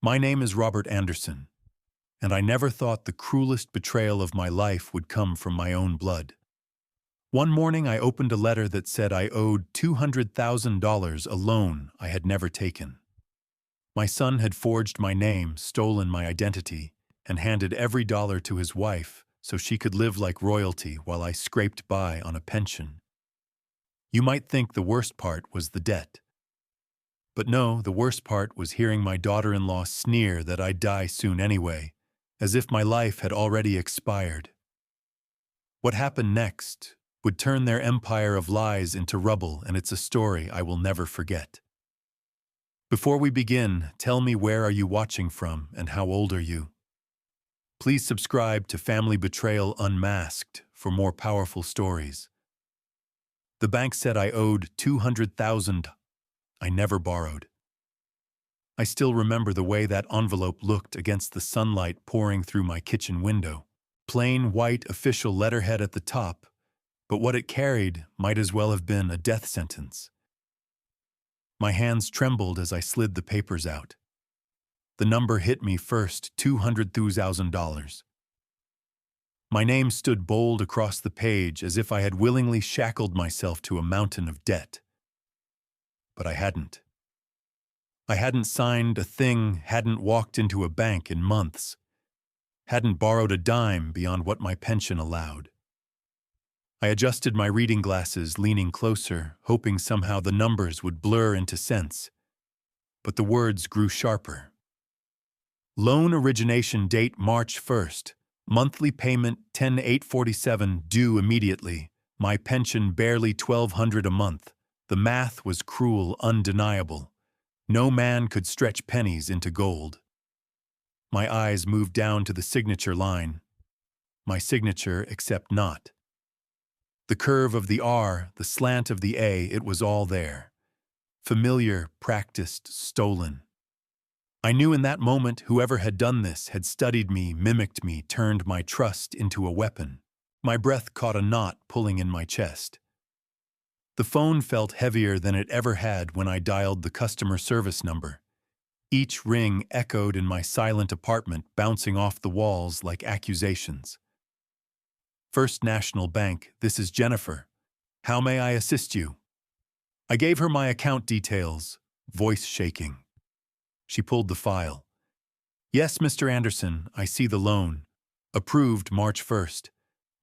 My name is Robert Anderson, and I never thought the cruelest betrayal of my life would come from my own blood. One morning I opened a letter that said I owed $200,000, a loan I had never taken. My son had forged my name, stolen my identity, and handed every dollar to his wife so she could live like royalty while I scraped by on a pension. You might think the worst part was the debt. But no, the worst part was hearing my daughter-in-law sneer that I'd die soon anyway, as if my life had already expired. What happened next would turn their empire of lies into rubble, and it's a story I will never forget. Before we begin, tell me, where are you watching from and how old are you? Please subscribe to Family Betrayal Unmasked for more powerful stories. The bank said I owed $200,000. I never borrowed. I still remember the way that envelope looked against the sunlight pouring through my kitchen window. Plain white official letterhead at the top, but what it carried might as well have been a death sentence. My hands trembled as I slid the papers out. The number hit me first, $200,000. My name stood bold across the page as if I had willingly shackled myself to a mountain of debt. But I hadn't. I hadn't signed a thing, hadn't walked into a bank in months, hadn't borrowed a dime beyond what my pension allowed. I adjusted my reading glasses, leaning closer, hoping somehow the numbers would blur into sense. But the words grew sharper. Loan origination date March 1st. Monthly payment $10,847, due immediately. My pension barely $1,200 a month. The math was cruel, undeniable. No man could stretch pennies into gold. My eyes moved down to the signature line. My signature, except not. The curve of the R, the slant of the A, it was all there. Familiar, practiced, stolen. I knew in that moment whoever had done this had studied me, mimicked me, turned my trust into a weapon. My breath caught a knot pulling in my chest. The phone felt heavier than it ever had when I dialed the customer service number. Each ring echoed in my silent apartment, bouncing off the walls like accusations. First National Bank, this is Jennifer. How may I assist you? I gave her my account details, voice shaking. She pulled the file. Yes, Mr. Anderson, I see the loan. Approved March 1st.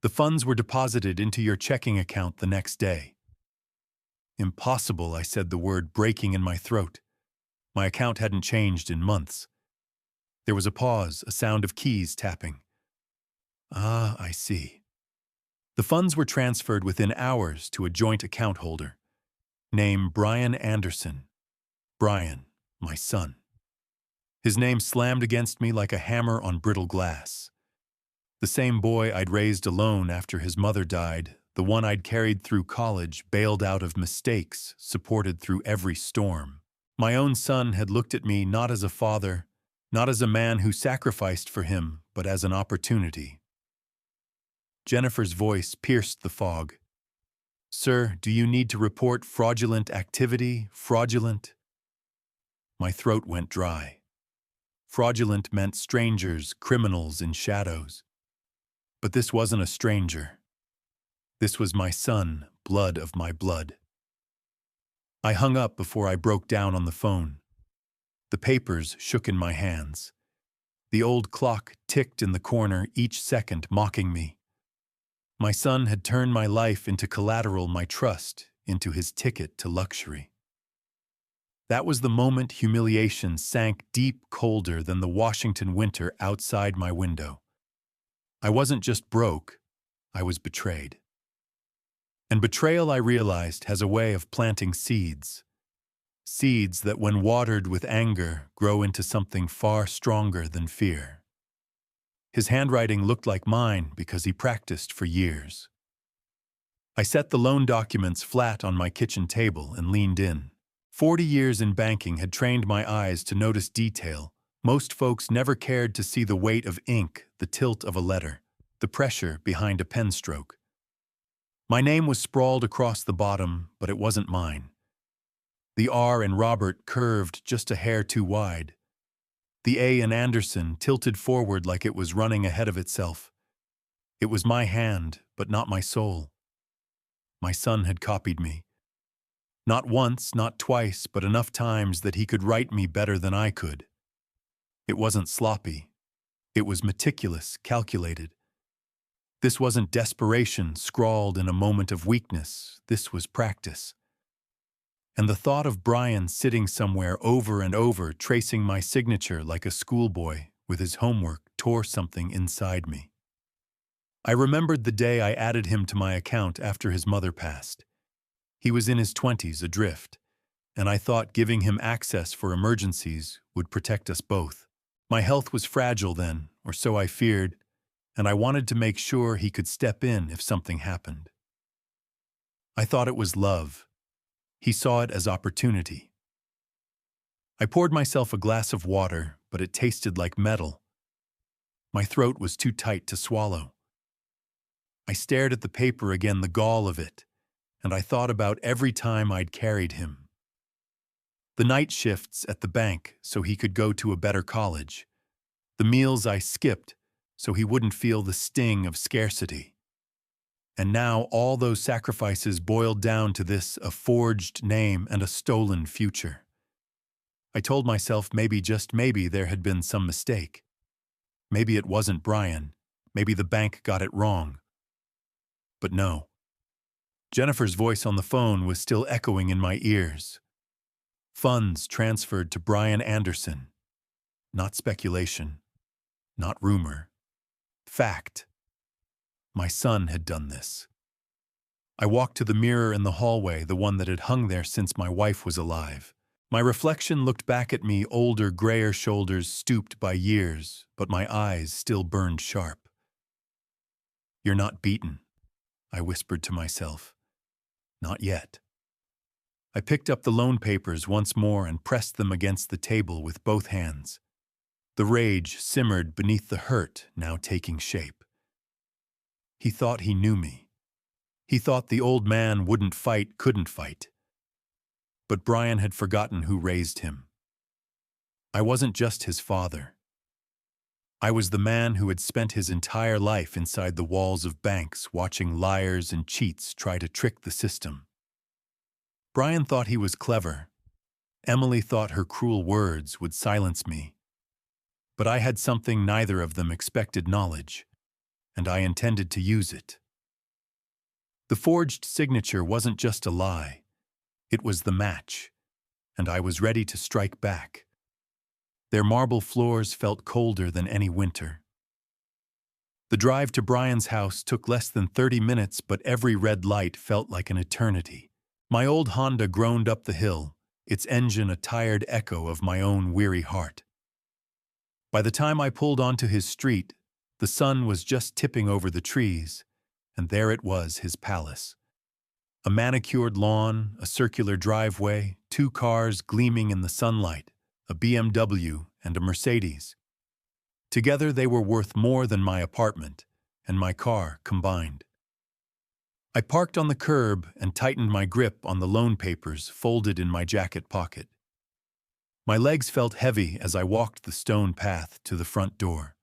The funds were deposited into your checking account the next day. Impossible, I said, the word breaking in my throat. My account hadn't changed in months. There was a pause, a sound of keys tapping. Ah, I see. The funds were transferred within hours to a joint account holder. Name Brian Anderson. Brian, my son. His name slammed against me like a hammer on brittle glass. The same boy I'd raised alone after his mother died, the one I'd carried through college, bailed out of mistakes, supported through every storm. My own son had looked at me not as a father, not as a man who sacrificed for him, but as an opportunity. Jennifer's voice pierced the fog. Sir, do you need to report fraudulent activity? Fraudulent? My throat went dry. Fraudulent meant strangers, criminals in shadows. But this wasn't a stranger. This was my son, blood of my blood. I hung up before I broke down on the phone. The papers shook in my hands. The old clock ticked in the corner, each second mocking me. My son had turned my life into collateral, my trust into his ticket to luxury. That was the moment humiliation sank deep, colder than the Washington winter outside my window. I wasn't just broke, I was betrayed. And betrayal, I realized, has a way of planting seeds. Seeds that, when watered with anger, grow into something far stronger than fear. His handwriting looked like mine because he practiced for years. I set the loan documents flat on my kitchen table and leaned in. 40 years in banking had trained my eyes to notice detail. Most folks never cared to see the weight of ink, the tilt of a letter, the pressure behind a pen stroke. My name was sprawled across the bottom, but it wasn't mine. The R in Robert curved just a hair too wide. The A in Anderson tilted forward like it was running ahead of itself. It was my hand, but not my soul. My son had copied me. Not once, not twice, but enough times that he could write me better than I could. It wasn't sloppy. It was meticulous, calculated. This wasn't desperation scrawled in a moment of weakness. This was practice. And the thought of Brian sitting somewhere over and over, tracing my signature like a schoolboy with his homework, tore something inside me. I remembered the day I added him to my account after his mother passed. He was in his 20s, adrift, and I thought giving him access for emergencies would protect us both. My health was fragile then, or so I feared, and I wanted to make sure he could step in if something happened. I thought it was love. He saw it as opportunity. I poured myself a glass of water, but it tasted like metal. My throat was too tight to swallow. I stared at the paper again, the gall of it, and I thought about every time I'd carried him. The night shifts at the bank so he could go to a better college. The meals I skipped so he wouldn't feel the sting of scarcity. And now all those sacrifices boiled down to this, a forged name and a stolen future. I told myself maybe, just maybe, there had been some mistake. Maybe it wasn't Brian. Maybe the bank got it wrong. But no. Jennifer's voice on the phone was still echoing in my ears. Funds transferred to Brian Anderson. Not speculation. Not rumor. Fact. My son had done this. I walked to the mirror in the hallway, the one that had hung there since my wife was alive. My reflection looked back at me, older, grayer shoulders stooped by years, but my eyes still burned sharp. "You're not beaten," I whispered to myself. "Not yet." I picked up the loan papers once more and pressed them against the table with both hands. The rage simmered beneath the hurt now taking shape. He thought he knew me. He thought the old man wouldn't fight, couldn't fight. But Brian had forgotten who raised him. I wasn't just his father. I was the man who had spent his entire life inside the walls of banks watching liars and cheats try to trick the system. Brian thought he was clever. Emily thought her cruel words would silence me. But I had something neither of them expected: knowledge, and I intended to use it. The forged signature wasn't just a lie. It was the match, and I was ready to strike back. Their marble floors felt colder than any winter. The drive to Brian's house took less than 30 minutes, but every red light felt like an eternity. My old Honda groaned up the hill, its engine a tired echo of my own weary heart. By the time I pulled onto his street, the sun was just tipping over the trees, and there it was, his palace. A manicured lawn, a circular driveway, 2 cars gleaming in the sunlight, a BMW and a Mercedes. Together they were worth more than my apartment and my car combined. I parked on the curb and tightened my grip on the loan papers folded in my jacket pocket. My legs felt heavy as I walked the stone path to the front door.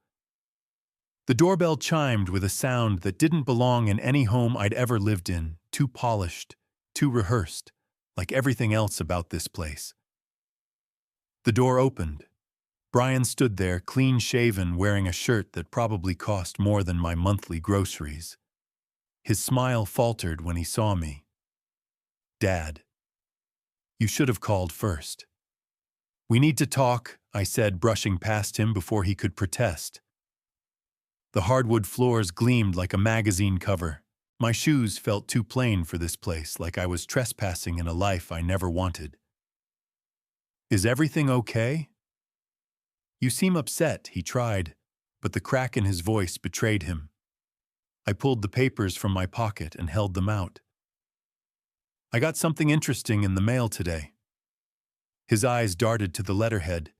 The doorbell chimed with a sound that didn't belong in any home I'd ever lived in, too polished, too rehearsed, like everything else about this place. The door opened. Brian stood there, clean-shaven, wearing a shirt that probably cost more than my monthly groceries. His smile faltered when he saw me. "Dad, you should have called first." "We need to talk," I said, brushing past him before he could protest. The hardwood floors gleamed like a magazine cover. My shoes felt too plain for this place, like I was trespassing in a life I never wanted. "Is everything okay?" "You seem upset," he tried, but the crack in his voice betrayed him. I pulled the papers from my pocket and held them out. "I got something interesting in the mail today." His eyes darted to the letterhead,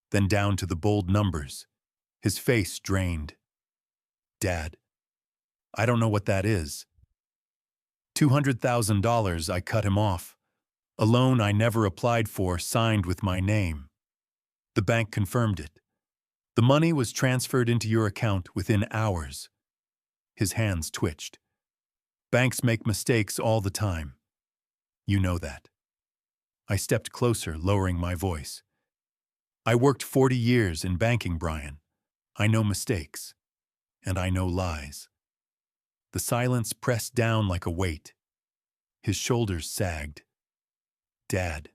then down to the bold numbers. His face drained. "Dad, I don't know what that is." $200,000, I cut him off. A loan I never applied for, signed with my name. The bank confirmed it. The money was transferred into your account within hours. His hands twitched. Banks make mistakes all the time. You know that. I stepped closer, lowering my voice. I worked 40 years in banking, Brian. I know mistakes. And I know lies. The silence pressed down like a weight. His shoulders sagged. Dad,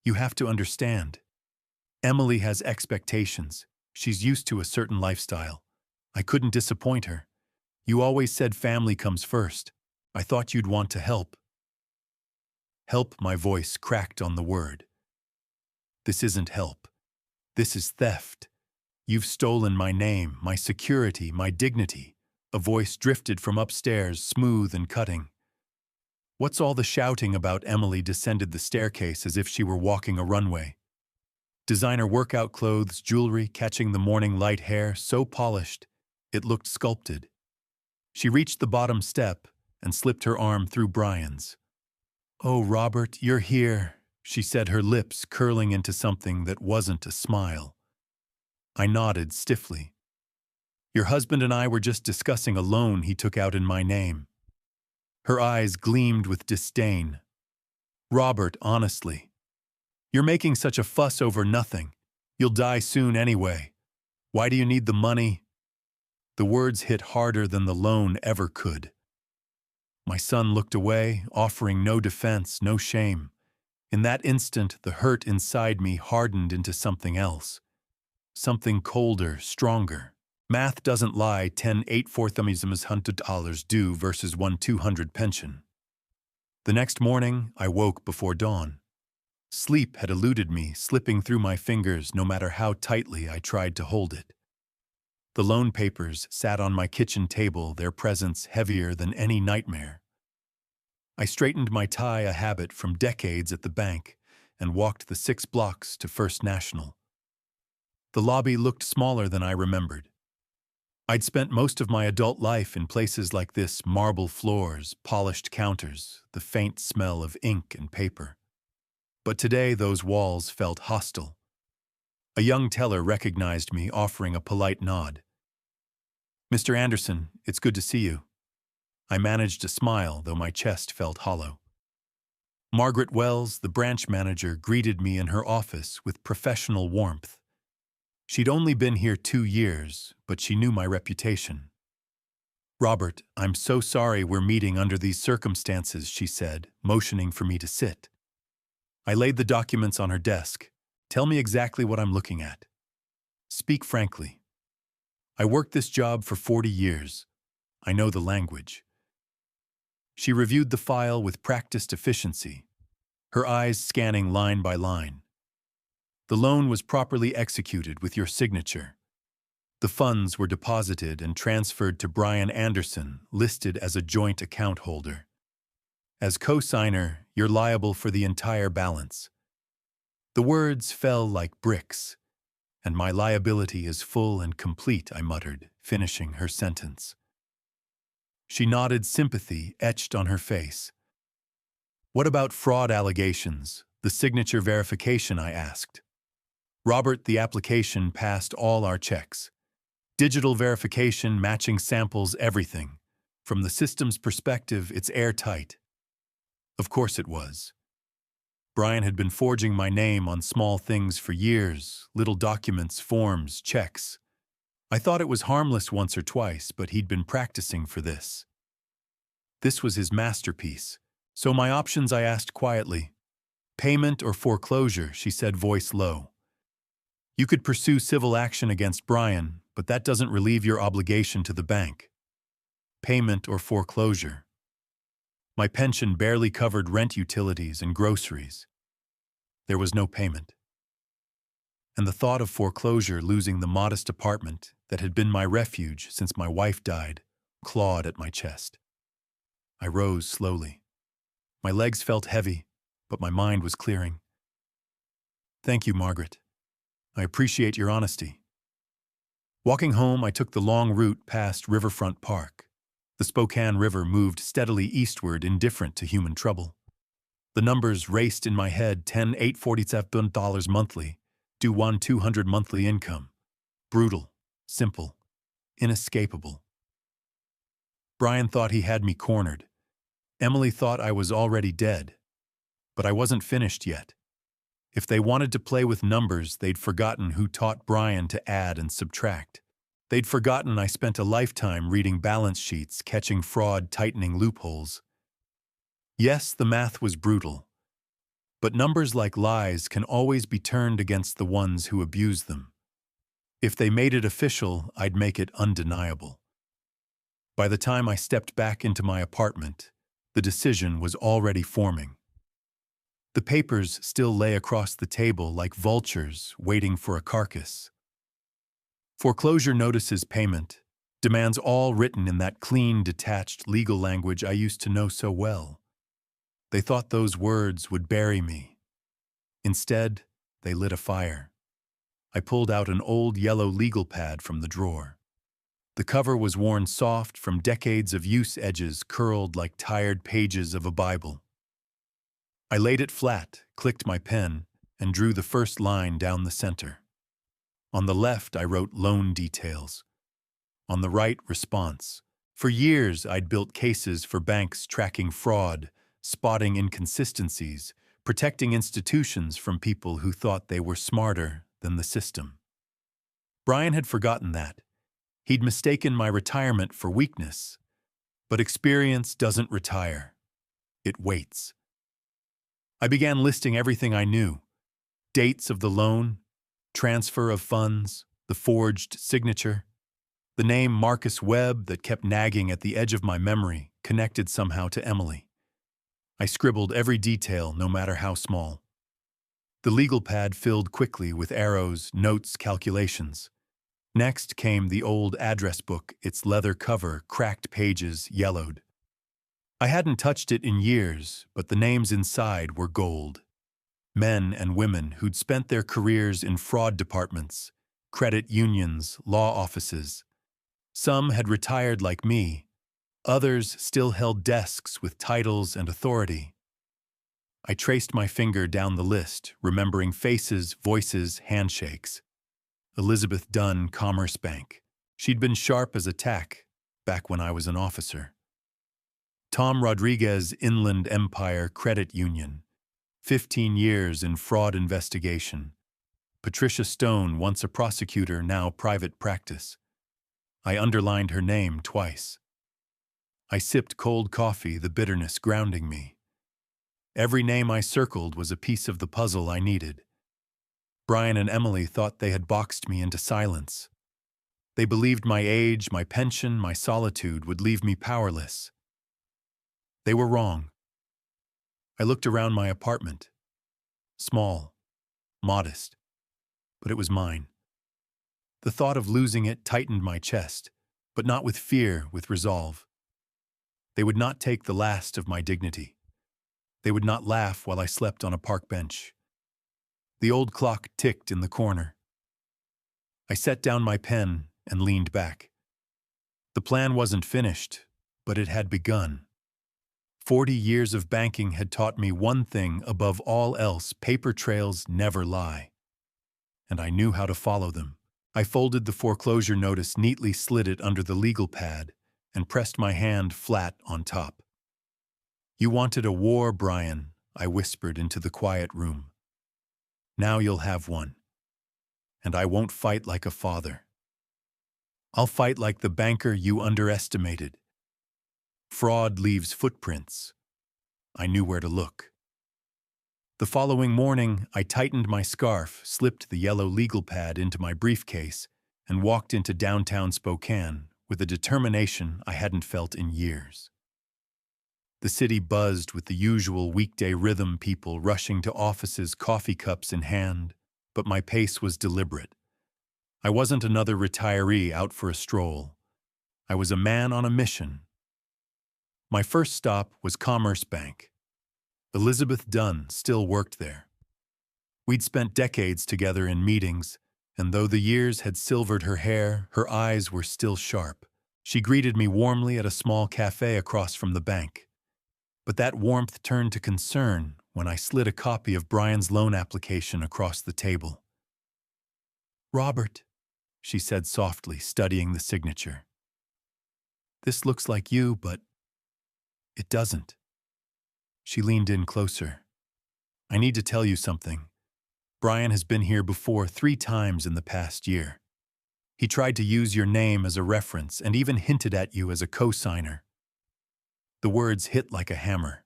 you have to understand. Emily has expectations. She's used to a certain lifestyle. I couldn't disappoint her. You always said family comes first. I thought you'd want to help. Help, my voice cracked on the word. This isn't help. This is theft. You've stolen my name, my security, my dignity. A voice drifted from upstairs, smooth and cutting. What's all the shouting about? Emily descended the staircase as if she were walking a runway. Designer workout clothes, jewelry, catching the morning light, hair so polished, it looked sculpted. She reached the bottom step and slipped her arm through Brian's. Oh, Robert, you're here, she said, her lips curling into something that wasn't a smile. I nodded stiffly. Your husband and I were just discussing a loan he took out in my name. Her eyes gleamed with disdain. Robert, honestly. You're making such a fuss over nothing. You'll die soon anyway. Why do you need the money? The words hit harder than the loan ever could. My son looked away, offering no defense, no shame. In that instant, the hurt inside me hardened into something else. Something colder, stronger. Math doesn't lie. 10 $8,400 due versus 1,200 pension. The next morning, I woke before dawn. Sleep had eluded me, slipping through my fingers no matter how tightly I tried to hold it. The loan papers sat on my kitchen table, their presence heavier than any nightmare. I straightened my tie, a habit from decades at the bank, and walked the 6 blocks to First National. The lobby looked smaller than I remembered. I'd spent most of my adult life in places like this: marble floors, polished counters, the faint smell of ink and paper. But today those walls felt hostile. A young teller recognized me, offering a polite nod. Mr. Anderson, it's good to see you. I managed a smile, though my chest felt hollow. Margaret Wells, the branch manager, greeted me in her office with professional warmth. She'd only been here 2 years, but she knew my reputation. Robert, I'm so sorry we're meeting under these circumstances, she said, motioning for me to sit. I laid the documents on her desk. Tell me exactly what I'm looking at. Speak frankly. I worked this job for 40 years. I know the language. She reviewed the file with practiced efficiency, her eyes scanning line by line. The loan was properly executed with your signature. The funds were deposited and transferred to Brian Anderson, listed as a joint account holder. As co-signer, you're liable for the entire balance. The words fell like bricks. And my liability is full and complete, I muttered, finishing her sentence. She nodded, sympathy etched on her face. What about fraud allegations, the signature verification? I asked. Robert, the application passed all our checks. Digital verification, matching samples, everything. From the system's perspective, it's airtight. Of course it was. Brian had been forging my name on small things for years, little documents, forms, checks. I thought it was harmless once or twice, but he'd been practicing for this. This was his masterpiece. So my options, I asked quietly. Payment or foreclosure, she said, voice low. You could pursue civil action against Brian, but that doesn't relieve your obligation to the bank. Payment or foreclosure. My pension barely covered rent, utilities, and groceries. There was no payment. And the thought of foreclosure, losing the modest apartment that had been my refuge since my wife died, clawed at my chest. I rose slowly. My legs felt heavy, but my mind was clearing. Thank you, Margaret. I appreciate your honesty. Walking home, I took the long route past Riverfront Park. The Spokane River moved steadily eastward, indifferent to human trouble. The numbers raced in my head: $10,847 monthly, due $1,200 monthly income. Brutal, simple, inescapable. Brian thought he had me cornered. Emily thought I was already dead. But I wasn't finished yet. If they wanted to play with numbers, they'd forgotten who taught Brian to add and subtract. They'd forgotten I spent a lifetime reading balance sheets, catching fraud, tightening loopholes. Yes, the math was brutal. But numbers like lies can always be turned against the ones who abuse them. If they made it official, I'd make it undeniable. By the time I stepped back into my apartment, the decision was already forming. The papers still lay across the table like vultures waiting for a carcass. Foreclosure notices payment, demands all written in that clean, detached legal language I used to know so well. They thought those words would bury me. Instead, they lit a fire. I pulled out an old yellow legal pad from the drawer. The cover was worn soft from decades of use, edges curled like tired pages of a Bible. I laid it flat, clicked my pen, and drew the first line down the center. On the left, I wrote loan details. On the right, response. For years, I'd built cases for banks tracking fraud, spotting inconsistencies, protecting institutions from people who thought they were smarter than the system. Brian had forgotten that. He'd mistaken my retirement for weakness. But experience doesn't retire. It waits. I began listing everything I knew. Dates of the loan, transfer of funds, the forged signature. The name Marcus Webb that kept nagging at the edge of my memory connected somehow to Emily. I scribbled every detail, no matter how small. The legal pad filled quickly with arrows, notes, calculations. Next came the old address book, its leather cover, cracked pages, yellowed. I hadn't touched it in years, but the names inside were gold. Men and women who'd spent their careers in fraud departments, credit unions, law offices. Some had retired like me. Others still held desks with titles and authority. I traced my finger down the list, remembering faces, voices, handshakes. Elizabeth Dunn, Commerce Bank. She'd been sharp as a tack back when I was an officer. Tom Rodriguez, Inland Empire Credit Union. 15 years in fraud investigation. Patricia Stone, once a prosecutor, now private practice. I underlined her name twice. I sipped cold coffee, the bitterness grounding me. Every name I circled was a piece of the puzzle I needed. Brian and Emily thought they had boxed me into silence. They believed my age, my pension, my solitude would leave me powerless. They were wrong. I looked around my apartment. Small, modest, but it was mine. The thought of losing it tightened my chest, but not with fear, with resolve. They would not take the last of my dignity. They would not laugh while I slept on a park bench. The old clock ticked in the corner. I set down my pen and leaned back. The plan wasn't finished, but it had begun. 40 years of banking had taught me one thing above all else: paper trails never lie. And I knew how to follow them. I folded the foreclosure notice, neatly slid it under the legal pad, and pressed my hand flat on top. You wanted a war, Brian, I whispered into the quiet room. Now you'll have one. And I won't fight like a father. I'll fight like the banker you underestimated. Fraud leaves footprints. I knew where to look. The following morning, I tightened my scarf, slipped the yellow legal pad into my briefcase, and walked into downtown Spokane with a determination I hadn't felt in years. The city buzzed with the usual weekday rhythm, people rushing to offices, coffee cups in hand, but my pace was deliberate. I wasn't another retiree out for a stroll. I was a man on a mission. My first stop was Commerce Bank. Elizabeth Dunn still worked there. We'd spent decades together in meetings, and though the years had silvered her hair, her eyes were still sharp. She greeted me warmly at a small cafe across from the bank. But that warmth turned to concern when I slid a copy of Brian's loan application across the table. Robert, she said softly, studying the signature. This looks like you, but it doesn't. She leaned in closer. I need to tell you something. Brian has been here before 3 times in the past year. He tried to use your name as a reference and even hinted at you as a co-signer. The words hit like a hammer.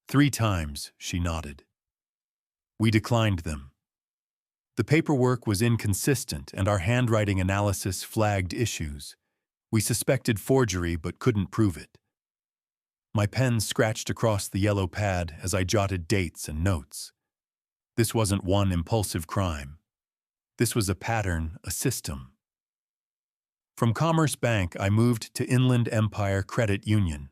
3 times, she nodded. We declined them. The paperwork was inconsistent and our handwriting analysis flagged issues. We suspected forgery but couldn't prove it. My pen scratched across the yellow pad as I jotted dates and notes. This wasn't one impulsive crime. This was a pattern, a system. From Commerce Bank, I moved to Inland Empire Credit Union.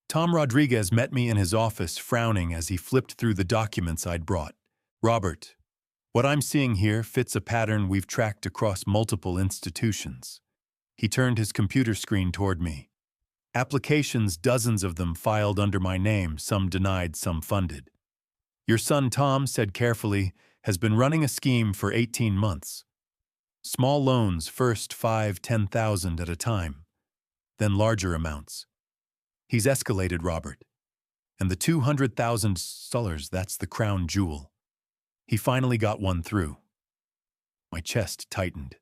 Tom Rodriguez met me in his office, frowning as he flipped through the documents I'd brought. Robert, what I'm seeing here fits a pattern we've tracked across multiple institutions. He turned his computer screen toward me. Applications, dozens of them filed under my name, some denied, some funded. Your son Tom said carefully, has been running a scheme for 18 months. Small loans, first 5,000, 10,000 at a time, then larger amounts. He's escalated, Robert. And the $200,000, that's the crown jewel. He finally got one through. My chest tightened.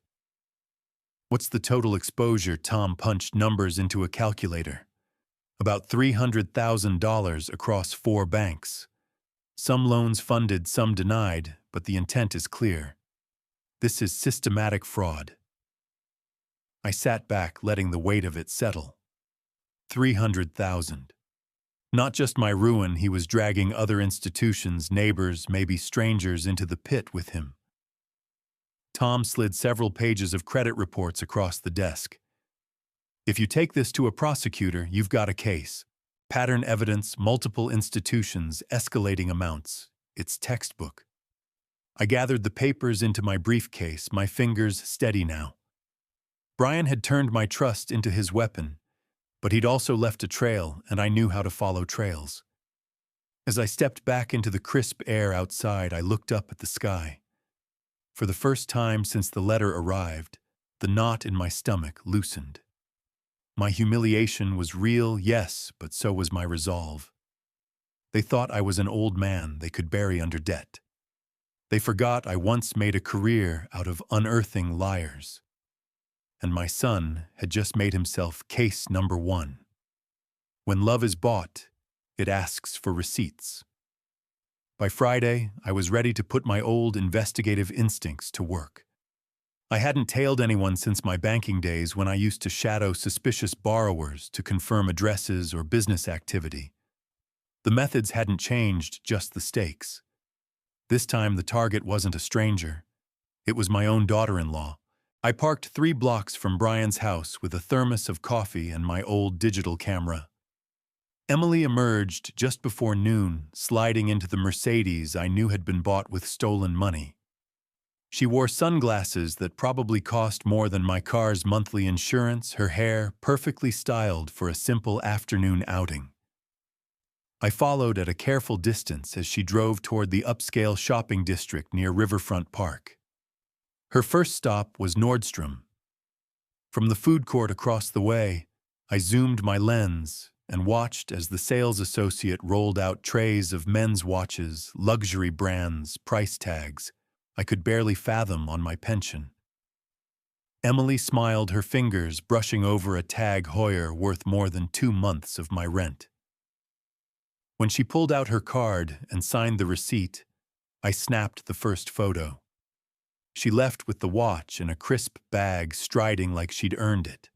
What's the total exposure? Tom punched numbers into a calculator. About $300,000 across 4 banks. Some loans funded, some denied, but the intent is clear. This is systematic fraud. I sat back, letting the weight of it settle. 300,000. Not just my ruin, he was dragging other institutions, neighbors, maybe strangers into the pit with him. Tom slid several pages of credit reports across the desk. If you take this to a prosecutor, you've got a case. Pattern evidence, multiple institutions, escalating amounts. It's textbook. I gathered the papers into my briefcase, my fingers steady now. Brian had turned my trust into his weapon, but he'd also left a trail, and I knew how to follow trails. As I stepped back into the crisp air outside, I looked up at the sky. For the first time since the letter arrived, the knot in my stomach loosened. My humiliation was real, yes, but so was my resolve. They thought I was an old man they could bury under debt. They forgot I once made a career out of unearthing liars. And my son had just made himself case number 1. When love is bought, it asks for receipts. By Friday, I was ready to put my old investigative instincts to work. I hadn't tailed anyone since my banking days when I used to shadow suspicious borrowers to confirm addresses or business activity. The methods hadn't changed, just the stakes. This time the target wasn't a stranger. It was my own daughter-in-law. I parked 3 blocks from Brian's house with a thermos of coffee and my old digital camera. Emily emerged just before noon, sliding into the Mercedes I knew had been bought with stolen money. She wore sunglasses that probably cost more than my car's monthly insurance, her hair perfectly styled for a simple afternoon outing. I followed at a careful distance as she drove toward the upscale shopping district near Riverfront Park. Her first stop was Nordstrom. From the food court across the way, I zoomed my lens and watched as the sales associate rolled out trays of men's watches, luxury brands, price tags I could barely fathom on my pension. Emily smiled, her fingers brushing over a Tag Heuer worth more than 2 months of my rent. When she pulled out her card and signed the receipt, I snapped the first photo. She left with the watch in a crisp bag, striding like she'd earned it.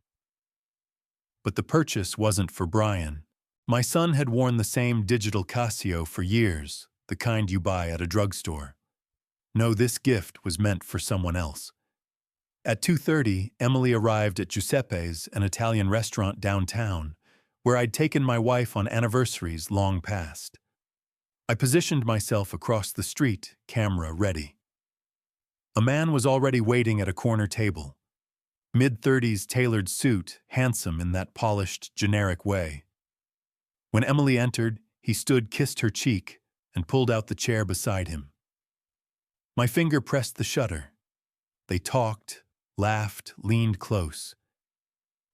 But the purchase wasn't for Brian. My son had worn the same digital Casio for years, the kind you buy at a drugstore. No, this gift was meant for someone else. At 2:30, Emily arrived at Giuseppe's, an Italian restaurant downtown, where I'd taken my wife on anniversaries long past. I positioned myself across the street, camera ready. A man was already waiting at a corner table. Mid-30s tailored suit, handsome in that polished, generic way. When Emily entered, he stood, kissed her cheek, and pulled out the chair beside him. My finger pressed the shutter. They talked, laughed, leaned close.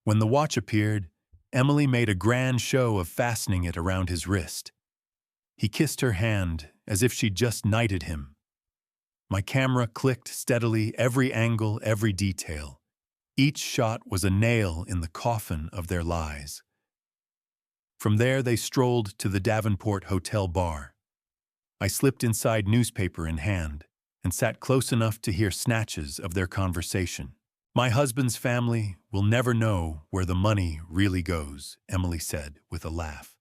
When the watch appeared, Emily made a grand show of fastening it around his wrist. He kissed her hand as if she'd just knighted him. My camera clicked steadily, every angle, every detail. Each shot was a nail in the coffin of their lies. From there, they strolled to the Davenport Hotel bar. I slipped inside, newspaper in hand, and sat close enough to hear snatches of their conversation. "My husband's family will never know where the money really goes," Emily said with a laugh,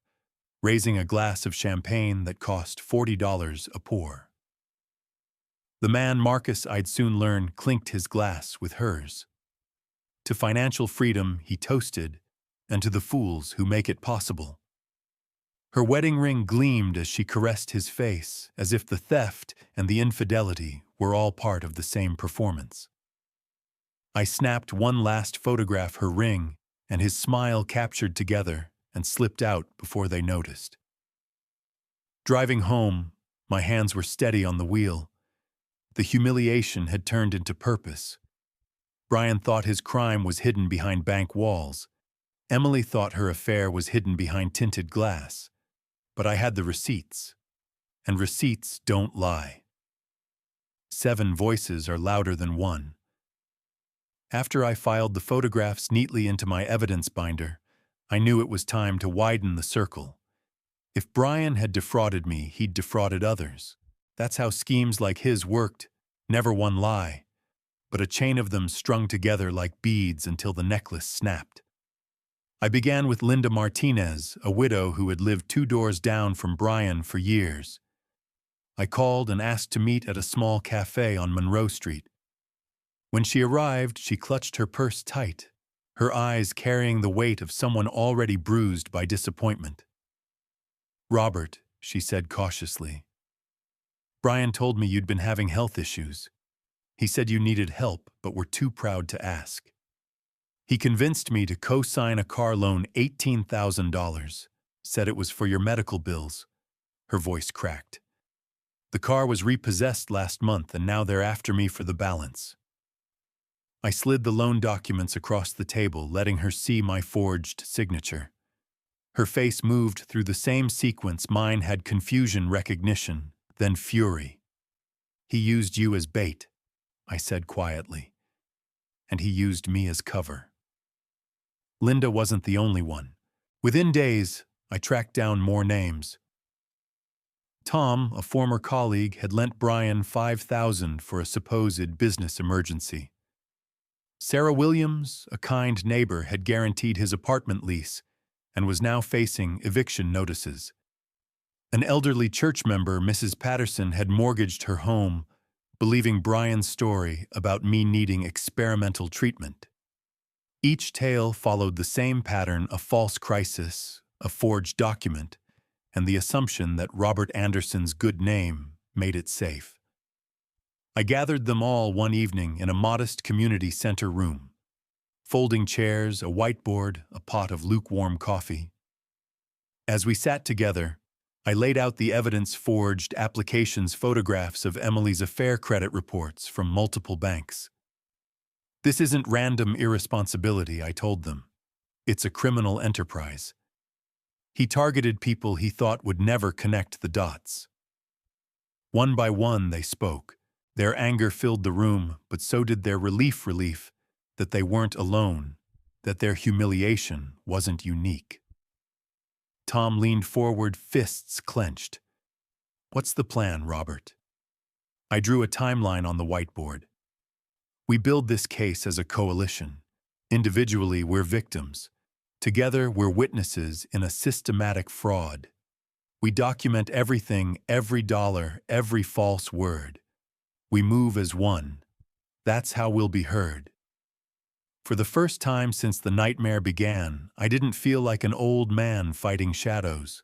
raising a glass of champagne that cost $40 a pour. The man, Marcus, I'd soon learn, clinked his glass with hers. To financial freedom, he toasted, and to the fools who make it possible. Her wedding ring gleamed as she caressed his face, as if the theft and the infidelity were all part of the same performance. I snapped one last photograph, her ring and his smile captured together, and slipped out before they noticed. Driving home, my hands were steady on the wheel. The humiliation had turned into purpose. Brian thought his crime was hidden behind bank walls. Emily thought her affair was hidden behind tinted glass. But I had the receipts, and receipts don't lie. 7 voices are louder than one. After I filed the photographs neatly into my evidence binder, I knew it was time to widen the circle. If Brian had defrauded me, he'd defrauded others. That's how schemes like his worked, never one lie, but a chain of them strung together like beads until the necklace snapped. I began with Linda Martinez, a widow who had lived 2 doors down from Brian for years. I called and asked to meet at a small cafe on Monroe Street. When she arrived, she clutched her purse tight, her eyes carrying the weight of someone already bruised by disappointment. "Robert," she said cautiously, "Brian told me you'd been having health issues. He said you needed help but were too proud to ask. He convinced me to co-sign a car loan, $18,000, said it was for your medical bills." Her voice cracked. "The car was repossessed last month and now they're after me for the balance." I slid the loan documents across the table, letting her see my forged signature. Her face moved through the same sequence. Mine had confusion, recognition, then fury. "He used you as bait," I said quietly, "and he used me as cover." Linda wasn't the only one. Within days, I tracked down more names. Tom, a former colleague, had lent Brian $5,000 for a supposed business emergency. Sarah Williams, a kind neighbor, had guaranteed his apartment lease and was now facing eviction notices. An elderly church member, Mrs. Patterson, had mortgaged her home, believing Brian's story about me needing experimental treatment. Each tale followed the same pattern: a false crisis, a forged document, and the assumption that Robert Anderson's good name made it safe. I gathered them all one evening in a modest community center room. Folding chairs, a whiteboard, a pot of lukewarm coffee. As we sat together, I laid out the evidence: forged applications, photographs of Emily's affair, credit reports from multiple banks. "This isn't random irresponsibility," I told them. "It's a criminal enterprise." He targeted people he thought would never connect the dots. One by one they spoke. Their anger filled the room, but so did their relief that they weren't alone, that their humiliation wasn't unique. Tom leaned forward, fists clenched. "What's the plan, Robert?" I drew a timeline on the whiteboard. "We build this case as a coalition. Individually, we're victims. Together, we're witnesses in a systematic fraud. We document everything, every dollar, every false word. We move as one. That's how we'll be heard." For the first time since the nightmare began, I didn't feel like an old man fighting shadows.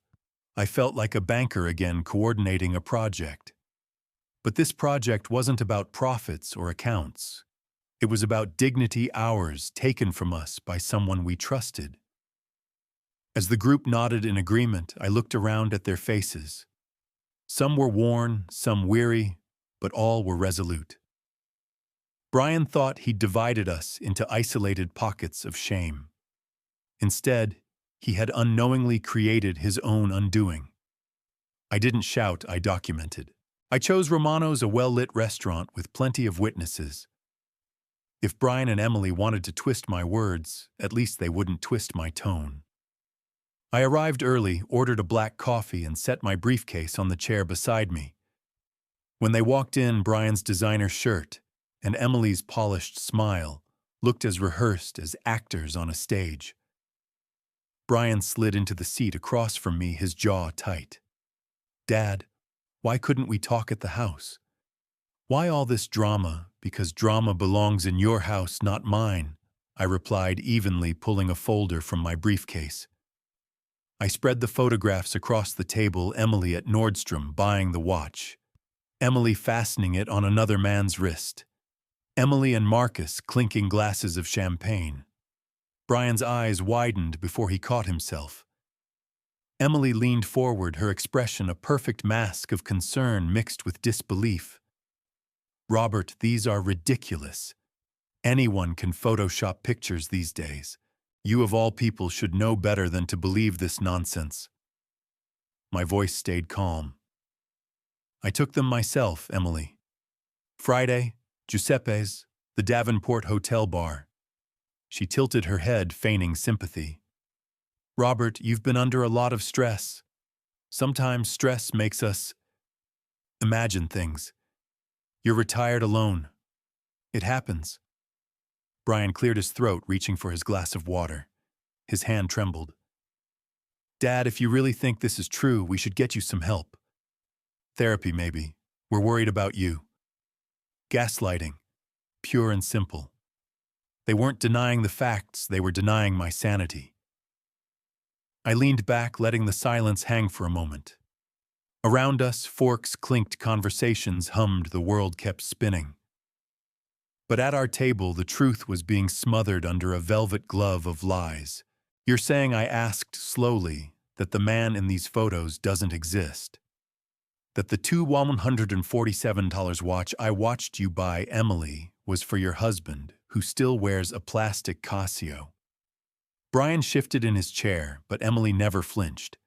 I felt like a banker again, coordinating a project. But this project wasn't about profits or accounts. It was about dignity, hours taken from us by someone we trusted. As the group nodded in agreement, I looked around at their faces. Some were worn, some weary, but all were resolute. Brian thought he'd divided us into isolated pockets of shame. Instead, he had unknowingly created his own undoing. I didn't shout, I documented. I chose Romano's, a well-lit restaurant with plenty of witnesses. If Brian and Emily wanted to twist my words, at least they wouldn't twist my tone. I arrived early, ordered a black coffee, and set my briefcase on the chair beside me. When they walked in, Brian's designer shirt and Emily's polished smile looked as rehearsed as actors on a stage. Brian slid into the seat across from me, his jaw tight. "Dad, why couldn't we talk at the house? Why all this drama? Because drama belongs in your house, not mine," I replied evenly, pulling a folder from my briefcase. I spread the photographs across the table, Emily at Nordstrom buying the watch, Emily fastening it on another man's wrist, Emily and Marcus clinking glasses of champagne. Brian's eyes widened before he caught himself. Emily leaned forward, her expression a perfect mask of concern mixed with disbelief. "Robert, these are ridiculous. Anyone can Photoshop pictures these days. You of all people should know better than to believe this nonsense." My voice stayed calm. "I took them myself, Emily. Friday, Giuseppe's, the Davenport Hotel bar." She tilted her head, feigning sympathy. "Robert, you've been under a lot of stress. Sometimes stress makes us imagine things. You're retired alone. It happens." Brian cleared his throat, reaching for his glass of water. His hand trembled. "Dad, if you really think this is true, we should get you some help. Therapy, maybe. We're worried about you." Gaslighting. Pure and simple. They weren't denying the facts, they were denying my sanity. I leaned back, letting the silence hang for a moment. Around us, forks clinked, conversations hummed, the world kept spinning. But at our table, the truth was being smothered under a velvet glove of lies. "You're saying," I asked slowly, "that the man in these photos doesn't exist? That the $147 watch I watched you buy, Emily, was for your husband, who still wears a plastic Casio?" Brian shifted in his chair, but Emily never flinched.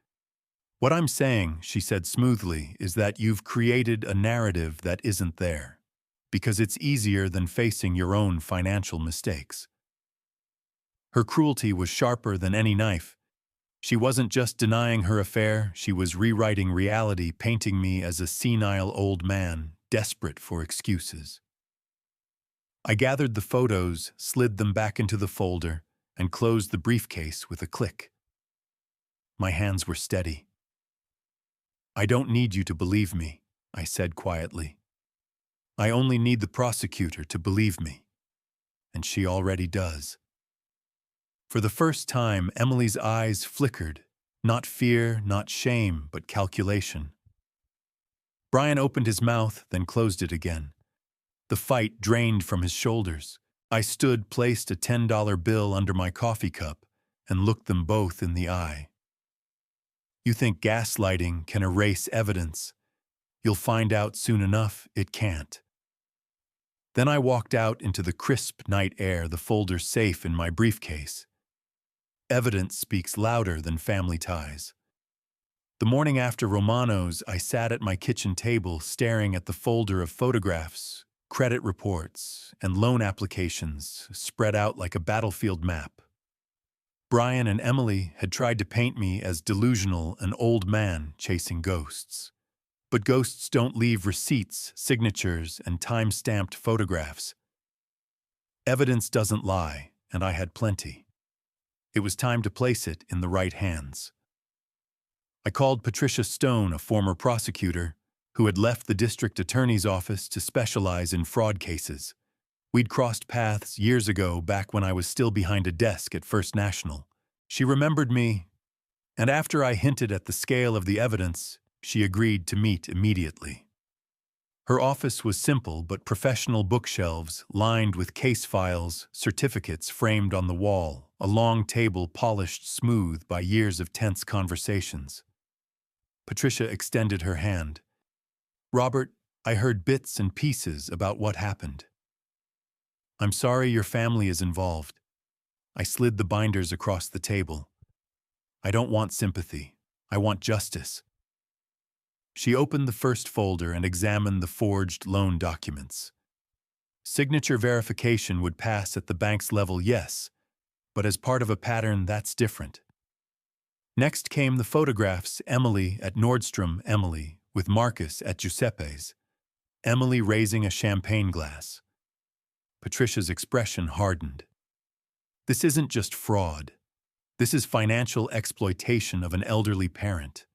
"What I'm saying," she said smoothly, "is that you've created a narrative that isn't there. Because it's easier than facing your own financial mistakes." Her cruelty was sharper than any knife. She wasn't just denying her affair, she was rewriting reality, painting me as a senile old man, desperate for excuses. I gathered the photos, slid them back into the folder, and closed the briefcase with a click. My hands were steady. "I don't need you to believe me," I said quietly. "I only need the prosecutor to believe me. And she already does." For the first time, Emily's eyes flickered. Not fear, not shame, but calculation. Brian opened his mouth, then closed it again. The fight drained from his shoulders. I stood, placed a $10 bill under my coffee cup, and looked them both in the eye. "You think gaslighting can erase evidence? You'll find out soon enough it can't." Then I walked out into the crisp night air, the folder safe in my briefcase. Evidence speaks louder than family ties. The morning after Romano's, I sat at my kitchen table staring at the folder of photographs, credit reports, and loan applications spread out like a battlefield map. Brian and Emily had tried to paint me as delusional, an old man chasing ghosts. But ghosts don't leave receipts, signatures, and time-stamped photographs. Evidence doesn't lie, and I had plenty. It was time to place it in the right hands. I called Patricia Stone, a former prosecutor, who had left the district attorney's office to specialize in fraud cases. We'd crossed paths years ago, back when I was still behind a desk at First National. She remembered me, and after I hinted at the scale of the evidence, she agreed to meet immediately. Her office was simple but professional: bookshelves lined with case files, certificates framed on the wall, a long table polished smooth by years of tense conversations. Patricia extended her hand. "Robert, I heard bits and pieces about what happened. I'm sorry your family is involved. I slid the binders across the table. I don't want sympathy. I want justice. She opened the first folder and examined the forged loan documents. Signature verification would pass at the bank's level, yes, but as part of a pattern, that's different. Next came the photographs: Emily at Nordstrom, Emily with Marcus at Giuseppe's, Emily raising a champagne glass. Patricia's expression hardened. This isn't just fraud. This is financial exploitation of an elderly parent.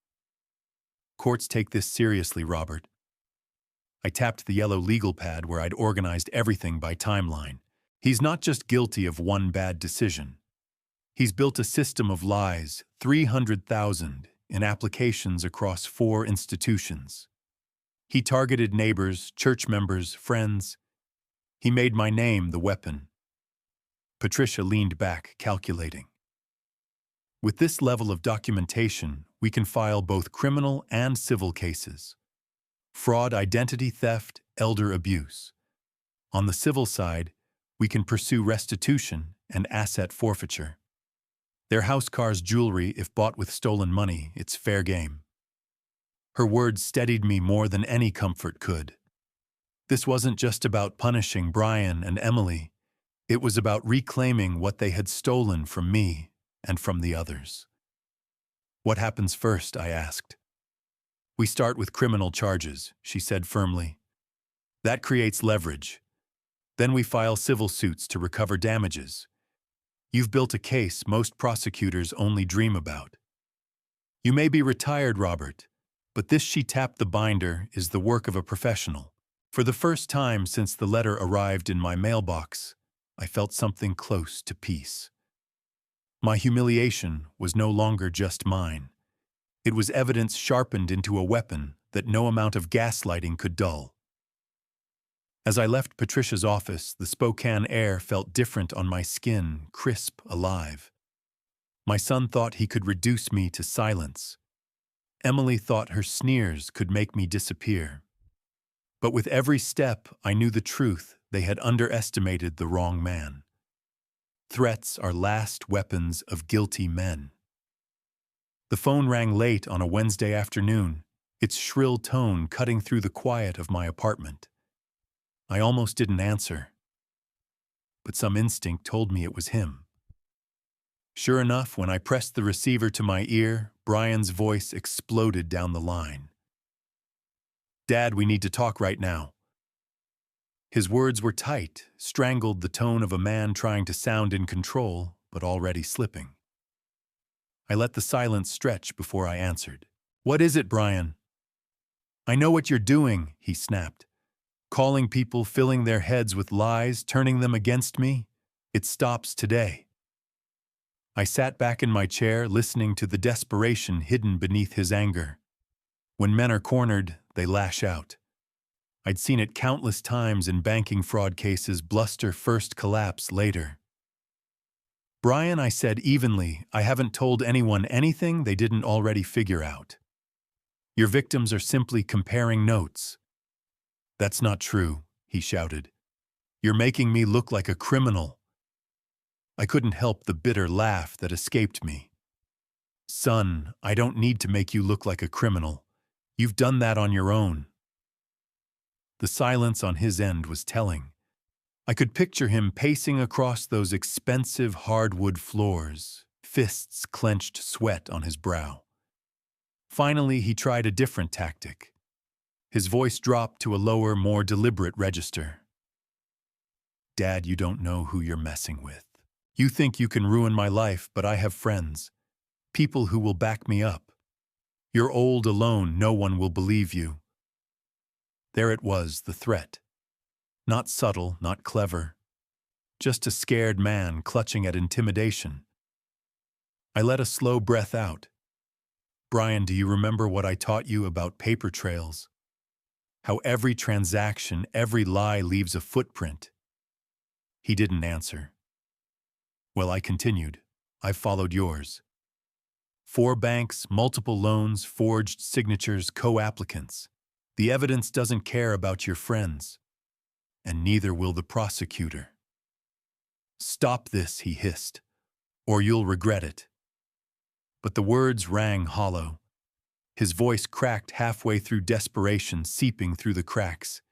Courts take this seriously, Robert. I tapped the yellow legal pad where I'd organized everything by timeline. He's not just guilty of one bad decision. He's built a system of lies, 300,000, in applications across 4 institutions. He targeted neighbors, church members, friends. He made my name the weapon. Patricia leaned back, calculating. With this level of documentation, we can file both criminal and civil cases. Fraud, identity theft, elder abuse. On the civil side, we can pursue restitution and asset forfeiture. Their house car's jewelry, if bought with stolen money, it's fair game. Her words steadied me more than any comfort could. This wasn't just about punishing Brian and Emily. It was about reclaiming what they had stolen from me and from the others. What happens first? I asked. We start with criminal charges, she said firmly. That creates leverage. Then we file civil suits to recover damages. You've built a case most prosecutors only dream about. You may be retired, Robert, but this, she tapped the binder, is the work of a professional. For the first time since the letter arrived in my mailbox, I felt something close to peace. My humiliation was no longer just mine. It was evidence sharpened into a weapon that no amount of gaslighting could dull. As I left Patricia's office, the Spokane air felt different on my skin, crisp, alive. My son thought he could reduce me to silence. Emily thought her sneers could make me disappear. But with every step, I knew the truth: they had underestimated the wrong man. Threats are last weapons of guilty men. The phone rang late on a Wednesday afternoon, its shrill tone cutting through the quiet of my apartment. I almost didn't answer, but some instinct told me it was him. Sure enough, when I pressed the receiver to my ear, Brian's voice exploded down the line. Dad, we need to talk right now. His words were tight, strangled, the tone of a man trying to sound in control, but already slipping. I let the silence stretch before I answered. What is it, Brian? I know what you're doing, he snapped. Calling people, filling their heads with lies, turning them against me. It stops today. I sat back in my chair, listening to the desperation hidden beneath his anger. When men are cornered, they lash out. I'd seen it countless times in banking fraud cases: bluster first, collapse later. Brian, I said evenly, I haven't told anyone anything they didn't already figure out. Your victims are simply comparing notes. That's not true, he shouted. You're making me look like a criminal. I couldn't help the bitter laugh that escaped me. Son, I don't need to make you look like a criminal. You've done that on your own. The silence on his end was telling. I could picture him pacing across those expensive hardwood floors, fists clenched, sweat on his brow. Finally, he tried a different tactic. His voice dropped to a lower, more deliberate register. Dad, you don't know who you're messing with. You think you can ruin my life, but I have friends. People who will back me up. You're old, alone, no one will believe you. There it was, the threat. Not subtle, not clever. Just a scared man clutching at intimidation. I let a slow breath out. Brian, do you remember what I taught you about paper trails? How every transaction, every lie leaves a footprint. He didn't answer. Well, I continued. I've followed yours. 4 banks, multiple loans, forged signatures, co-applicants. The evidence doesn't care about your friends. And neither will the prosecutor. "Stop this," he hissed, "or you'll regret it." But the words rang hollow. His voice cracked halfway through, desperation seeping through the cracks.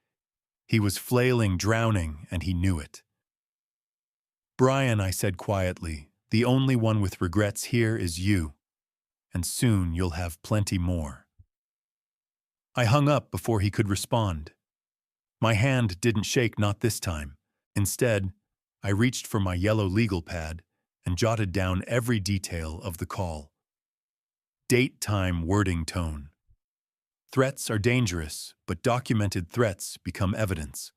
He was flailing, drowning, and he knew it. "Brian," I said quietly, "the only one with regrets here is you, and soon you'll have plenty more." I hung up before he could respond. My hand didn't shake, not this time. Instead, I reached for my yellow legal pad and jotted down every detail of the call. Date, time, wording, tone. Threats are dangerous, but documented threats become evidence.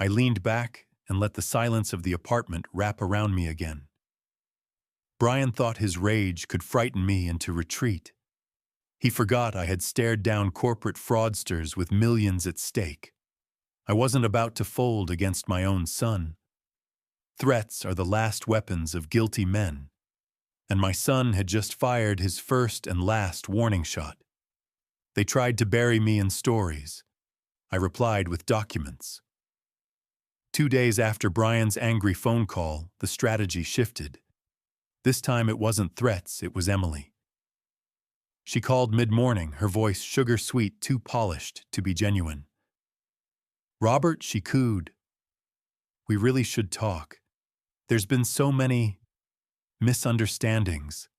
I leaned back and let the silence of the apartment wrap around me again. Brian thought his rage could frighten me into retreat. He forgot I had stared down corporate fraudsters with millions at stake. I wasn't about to fold against my own son. Threats are the last weapons of guilty men, and my son had just fired his first and last warning shot. They tried to bury me in stories. I replied with documents. 2 days after Brian's angry phone call, the strategy shifted. This time it wasn't threats, it was Emily. She called mid-morning, her voice sugar-sweet, too polished to be genuine. "Robert," she cooed, "we really should talk. There's been so many misunderstandings.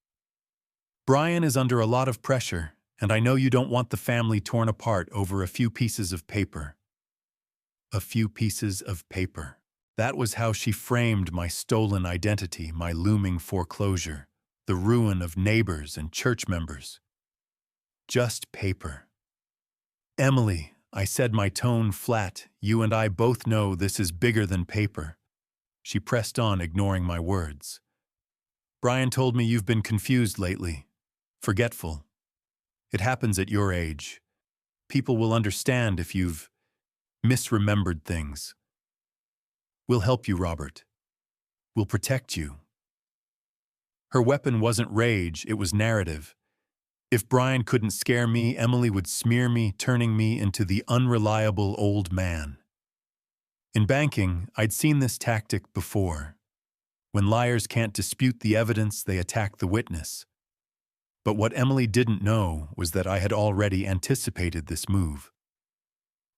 Brian is under a lot of pressure, and I know you don't want the family torn apart over a few pieces of paper." A few pieces of paper. That was how she framed my stolen identity, my looming foreclosure, the ruin of neighbors and church members. Just paper. "Emily," I said, my tone flat, "you and I both know this is bigger than paper." She pressed on, ignoring my words. "Brian told me you've been confused lately, forgetful. It happens at your age. People will understand if you've misremembered things. We'll help you, Robert. We'll protect you." Her weapon wasn't rage, it was narrative. If Brian couldn't scare me, Emily would smear me, turning me into the unreliable old man. In banking, I'd seen this tactic before. When liars can't dispute the evidence, they attack the witness. But what Emily didn't know was that I had already anticipated this move.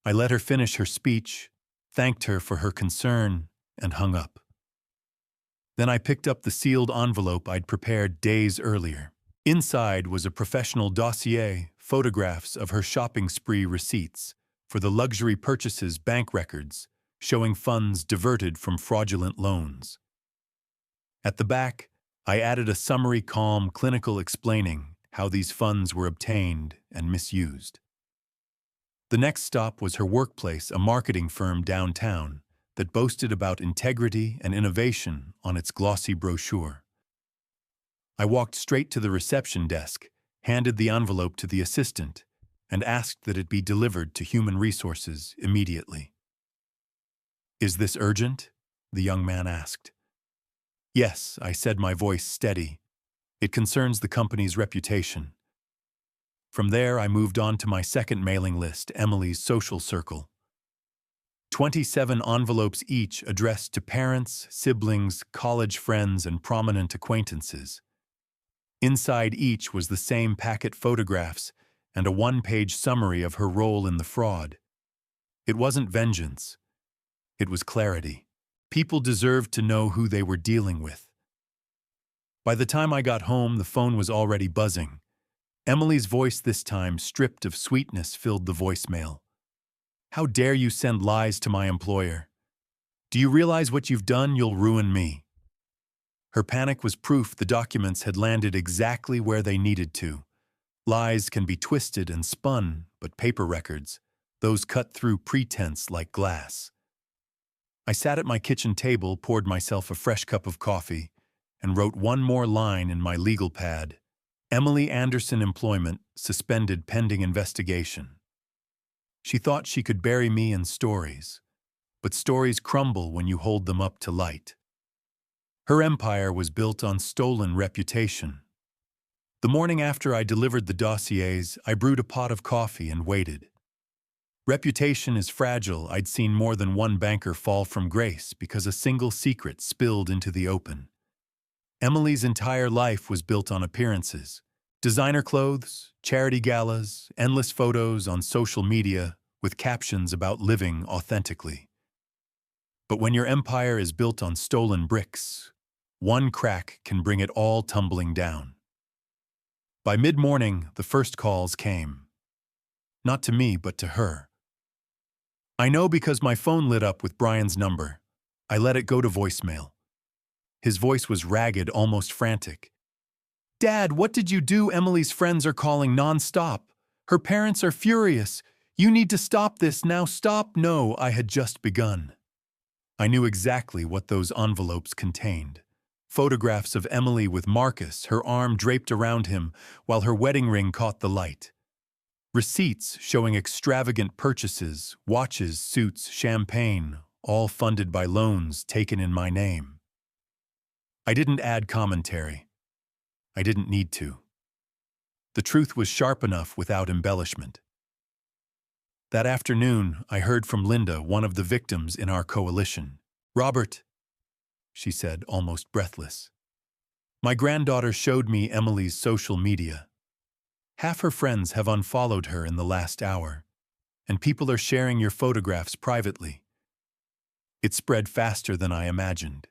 I let her finish her speech, thanked her for her concern, and hung up. Then I picked up the sealed envelope I'd prepared days earlier. Inside was a professional dossier, photographs of her shopping spree, receipts for the luxury purchases, bank records showing funds diverted from fraudulent loans. At the back, I added a summary, calm, clinical, explaining how these funds were obtained and misused. The next stop was her workplace, a marketing firm downtown that boasted about integrity and innovation on its glossy brochure. I walked straight to the reception desk, handed the envelope to the assistant, and asked that it be delivered to Human Resources immediately. "Is this urgent?" the young man asked. "Yes," I said, my voice steady. "It concerns the company's reputation." From there, I moved on to my second mailing list, Emily's social circle. 27 envelopes each addressed to parents, siblings, college friends, and prominent acquaintances. Inside each was the same packet, photographs and a one-page summary of her role in the fraud. It wasn't vengeance. It was clarity. People deserved to know who they were dealing with. By the time I got home, the phone was already buzzing. Emily's voice, this time stripped of sweetness, filled the voicemail. "How dare you send lies to my employer? Do you realize what you've done? You'll ruin me." Her panic was proof the documents had landed exactly where they needed to. Lies can be twisted and spun, but paper records, those cut through pretense like glass. I sat at my kitchen table, poured myself a fresh cup of coffee, and wrote one more line in my legal pad. Emily Anderson, employment suspended pending investigation. She thought she could bury me in stories, but stories crumble when you hold them up to light. Her empire was built on stolen reputation. The morning after I delivered the dossiers, I brewed a pot of coffee and waited. Reputation is fragile. I'd seen more than one banker fall from grace because a single secret spilled into the open. Emily's entire life was built on appearances. Designer clothes, charity galas, endless photos on social media with captions about living authentically. But when your empire is built on stolen bricks, one crack can bring it all tumbling down. By mid-morning, the first calls came. Not to me, but to her. I know because my phone lit up with Brian's number. I let it go to voicemail. His voice was ragged, almost frantic. "Dad, what did you do? Emily's friends are calling non-stop. Her parents are furious. You need to stop this now. Stop." No, I had just begun. I knew exactly what those envelopes contained. Photographs of Emily with Marcus, her arm draped around him, while her wedding ring caught the light. Receipts showing extravagant purchases, watches, suits, champagne, all funded by loans taken in my name. I didn't add commentary. I didn't need to. The truth was sharp enough without embellishment. That afternoon, I heard from Linda, one of the victims in our coalition. "Robert," she said, almost breathless. "My granddaughter showed me Emily's social media. Half her friends have unfollowed her in the last hour, and people are sharing your photographs privately. It spread faster than I imagined."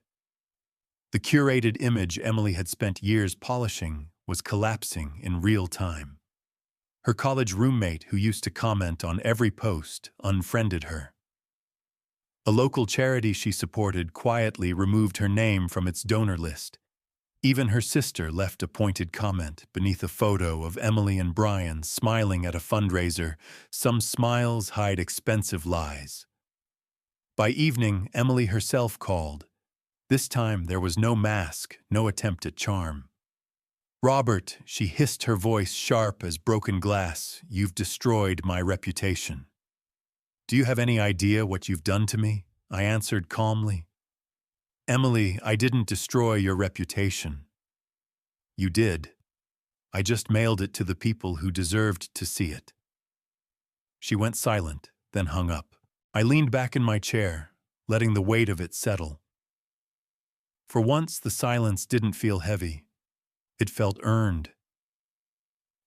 The curated image Emily had spent years polishing was collapsing in real time. Her college roommate, who used to comment on every post, unfriended her. A local charity she supported quietly removed her name from its donor list. Even her sister left a pointed comment beneath a photo of Emily and Brian smiling at a fundraiser. Some smiles hide expensive lies. By evening, Emily herself called. This time there was no mask, no attempt at charm. "Robert," she hissed, her voice sharp as broken glass, "you've destroyed my reputation." "Do you have any idea what you've done to me?" I answered calmly. "Emily, I didn't destroy your reputation." "You did. I just mailed it to the people who deserved to see it." She went silent, then hung up. I leaned back in my chair, letting the weight of it settle. For once, the silence didn't feel heavy. It felt earned.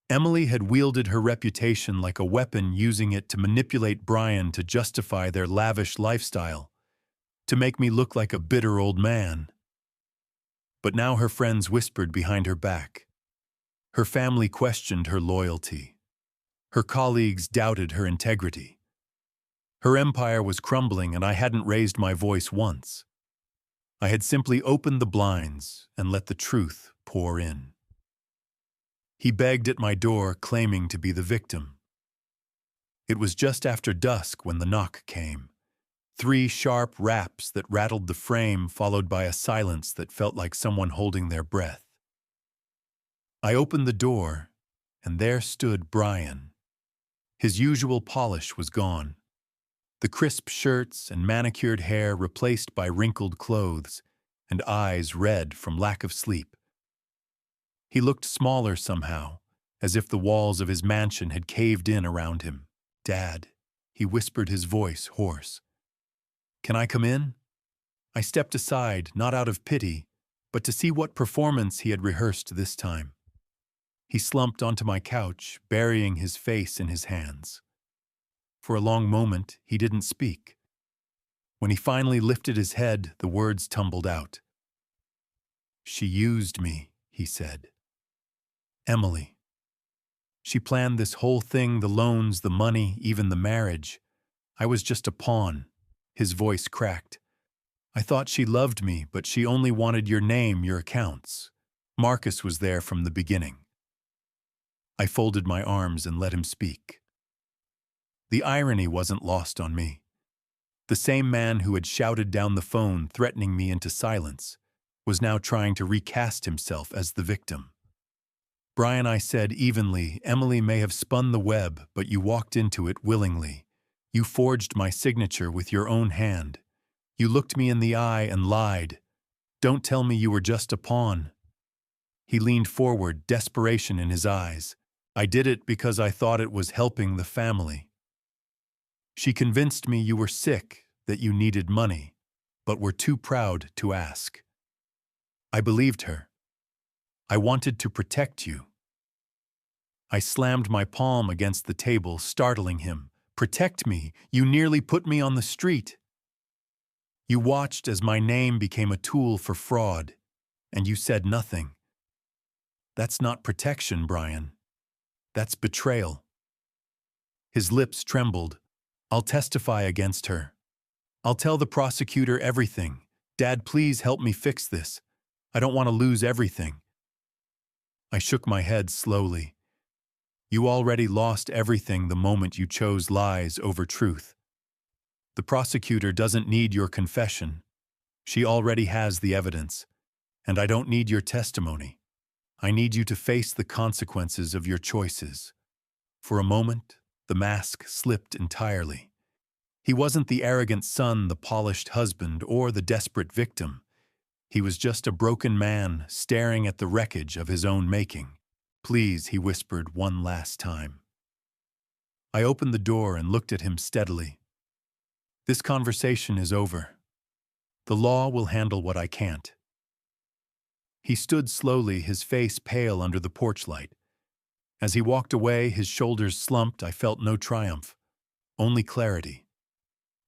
Emily had wielded her reputation like a weapon, using it to manipulate Brian to justify their lavish lifestyle, to make me look like a bitter old man. But now her friends whispered behind her back. Her family questioned her loyalty. Her colleagues doubted her integrity. Her empire was crumbling, and I hadn't raised my voice once. I had simply opened the blinds and let the truth pour in. He begged at my door, claiming to be the victim. It was just after dusk when the knock came. 3 sharp raps that rattled the frame, followed by a silence that felt like someone holding their breath. I opened the door, and there stood Brian. His usual polish was gone. The crisp shirts and manicured hair replaced by wrinkled clothes, and eyes red from lack of sleep. He looked smaller somehow, as if the walls of his mansion had caved in around him. "Dad," he whispered, his voice hoarse. "Can I come in?" I stepped aside, not out of pity, but to see what performance he had rehearsed this time. He slumped onto my couch, burying his face in his hands. For a long moment, he didn't speak. When he finally lifted his head, the words tumbled out. "She used me," he said. "Emily. She planned this whole thing, the loans, the money, even the marriage. I was just a pawn." His voice cracked. "I thought she loved me, but she only wanted your name, your accounts. Marcus was there from the beginning." I folded my arms and let him speak. The irony wasn't lost on me. The same man who had shouted down the phone, threatening me into silence, was now trying to recast himself as the victim. "Brian," I said evenly, "Emily may have spun the web, but you walked into it willingly. You forged my signature with your own hand. You looked me in the eye and lied. Don't tell me you were just a pawn." He leaned forward, desperation in his eyes. "I did it because I thought it was helping the family." She convinced me you were sick, that you needed money, but were too proud to ask. I believed her. I wanted to protect you. I slammed my palm against the table, startling him. Protect me! You nearly put me on the street. You watched as my name became a tool for fraud, and you said nothing. That's not protection, Brian. That's betrayal. His lips trembled. I'll testify against her. I'll tell the prosecutor everything. Dad, please help me fix this. I don't want to lose everything. I shook my head slowly. You already lost everything the moment you chose lies over truth. The prosecutor doesn't need your confession. She already has the evidence. And I don't need your testimony. I need you to face the consequences of your choices. For a moment, the mask slipped entirely. He wasn't the arrogant son, the polished husband, or the desperate victim. He was just a broken man staring at the wreckage of his own making. Please, he whispered one last time. I opened the door and looked at him steadily. This conversation is over. The law will handle what I can't. He stood slowly, his face pale under the porch light. As he walked away, his shoulders slumped. I felt no triumph, only clarity.